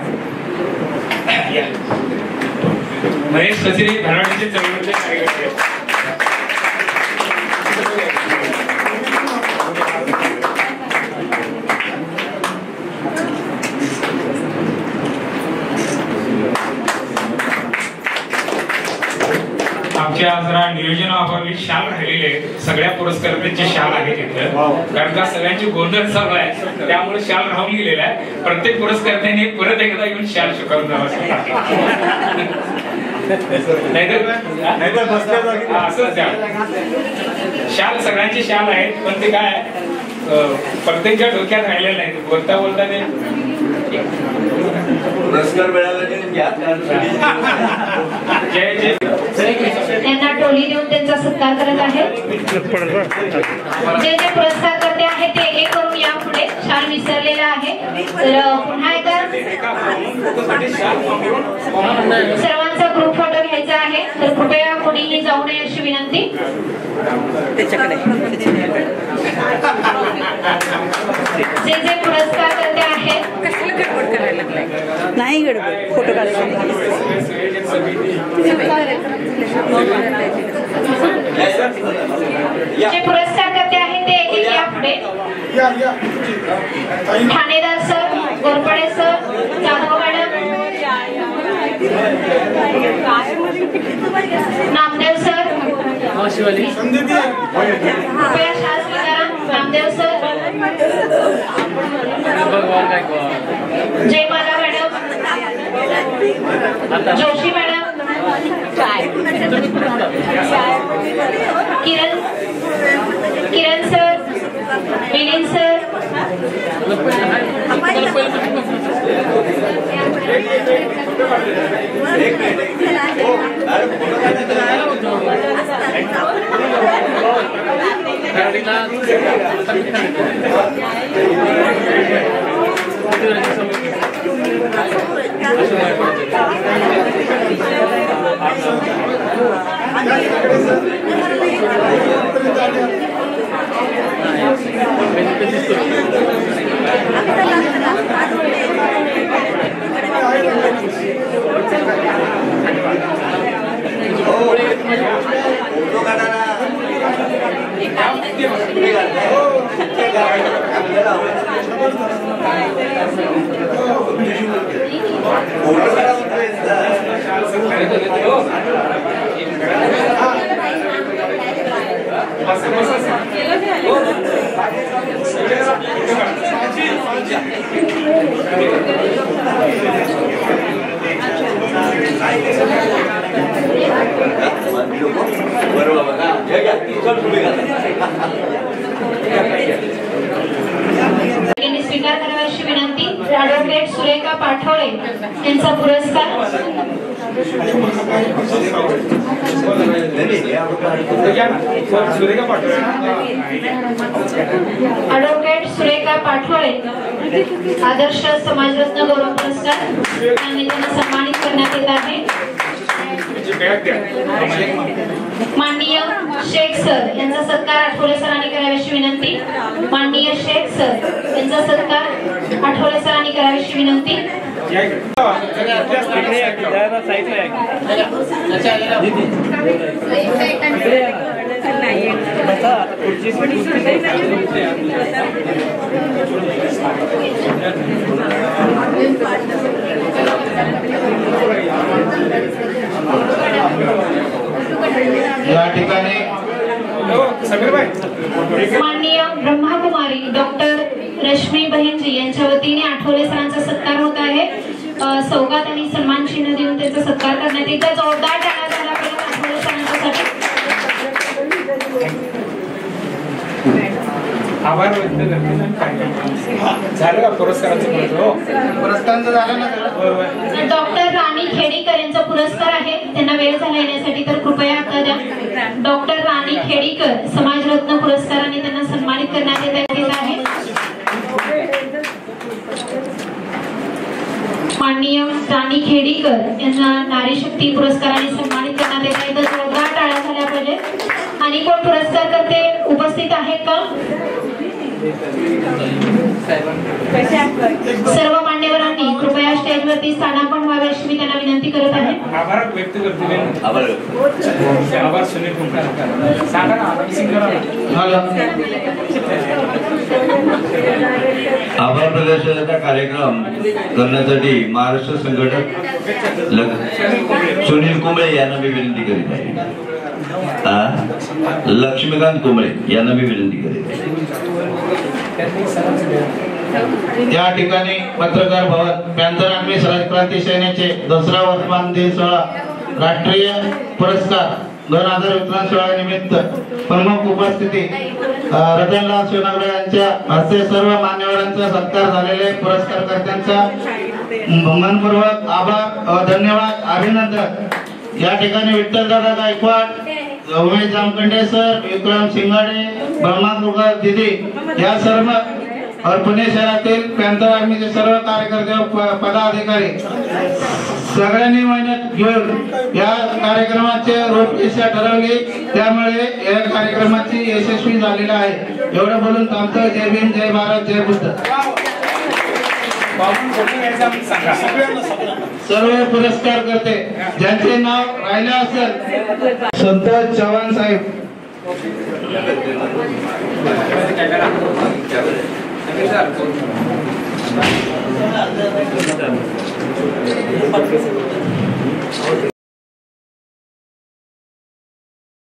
महेश कचरे धनाडीचे चळवळीचे कार्यकर्ते. आमच्या जरा नियोजनाअभावी शाल राहिलेले सगळ्या पुरस्कारांचे शाल आहेत तिथं, कारण का सगळ्यांची गोंधळ चालू आहे त्यामुळे शाल राहून गेलेला आहे. प्रत्येक पुरस्कर्त्याने परत एकदा येऊन शाल स्वीकारून जावं असंच द्या. शाल सगळ्यांचे शाल आहेत पण ते काय प्रत्येकच्या डोक्यात राहिलेलं नाही. बोलता बोलता ते पुरस्कार मिळाला जय जय त्यांना टोली देऊन त्यांचा सत्कार करत आहे. जे जे पुरस्कार करते आहेत ते एक करून या पुढे. शाल विसरलेला आहे तर पुन्हा एकदा सर्वांचा ग्रुप फोटो घ्यायचा आहे तर कृपया कोणीही जाऊ नये अशी विनंती. जे जे पुरस्कार करते आहेत नाही गडबड फोटो काढायचा जे पुरस्कार करते आहेत ते एक या पुढे. Thanedar sir, Gorpade sir, Jadhav madam, Namdev sir, कृपया शाल स्वीकारा. Namdev sir, Jai Mala madam, Joshi madam, Kiran sir, Milind sir, स्वीकार करावी अशी विनंती. ॲडव्होकेट सुरेखा पाठोळे यांचा पुरस्कार. ॲडव्होकेट सुरेखा पाठोळे आदर्श समाजरत्न गौरव पुरस्कार यांनी त्यांना सन्मानित करण्यात येत आहे. माननीय शेख सर यांचा सत्कार आठवले सरांनी करावी अशी विनंती. माननीय शेख सर यांचा सत्कार आठवले सरांनी करावीशी विनंती. या ठिकाणी माननीय ब्रह्माकुमारी डॉक्टर रश्मी बहिनजी यांच्या वतीने आठवले सरांचा सत्कार होत आहे. सौगात आणि सन्मान चिन्ह देऊन त्यांचा सत्कार करण्यात येईल. त्या जोरदार टाळ्या झाल्या पाहिजेत आठवले सरांच्यासाठी. आभार व्यक्त करते. झालं का पुरस्काराचं? पुरस्कारांचं झालं ना? डॉक्टर राणी खेडीकर यांचा पुरस्कार आहे. त्यांना वेळ झाला येण्यासाठी तर कृपया आता द्या. डॉक्टर राणी खेडीकर समाजरत्न पुरस्काराने त्यांना सन्मानित करण्यात येत आहे. माननीय राणी खेडीकर यांना नारी शक्ती पुरस्काराने सन्मानित करण्यात येत आहे. तर जोरदार टाळ्या झाल्या पाहिजे. आणि कोण पुरस्कार करते उपस्थित आहेत का? सर्व मान्यवरांनी कृपया स्टेजवरती स्थानापन्न व्हावे अशी मी त्यांना विनंती करत आहे. आभार व्यक्त करते. आभार सुनील कुंभार. सांगा ना आभार प्रदर्शनाचा कार्यक्रम करण्यासाठी महाराष्ट्र संघटक सुनील कुंबळे यांना मी विनंती करीत आहे. लक्ष्मीकांत कुंबळे यांना मी विनंती करीत आहे. या ठिकाणी पत्रकार भवन पॅंथर आर्मी स्वराज क्रांती सेनेचे दसरा वर्तमान दिन सोहळा राष्ट्रीय पुरस्कार 2000 वितरण सोहळा निमित्त प्रमुख उपस्थिती रतनलाल सोनाग्रे यांच्या हस्ते सर्व मान्यवरांचा सत्कार झालेले पुरस्कारकर्त्यांचा मनपूर्वक आभार धन्यवाद अभिनंदन. या ठिकाणी विठ्ठलदादा गायकवाड, उमेश जामखंडे सर, विक्रम सिंगाडे, ब्रह्मा दिदी या सर्व और पुणे शहरातील पॅंथर आर्मीचे सर्व कार्यकर्ते पदाधिकारी सगळ्यांनी मेहनत घेऊन या कार्यक्रमाचे रूपरेषा ठरवली. त्यामुळे या कार्यक्रमाची यशस्वी झालेला आहे. एवढं बोलून थांबतो. जय भीम, जय भारत, जय बुद्ध. सर्व पुरस्कार करते ज्यांचे नाव राहिले असेल संतोष चव्हाण साहेब.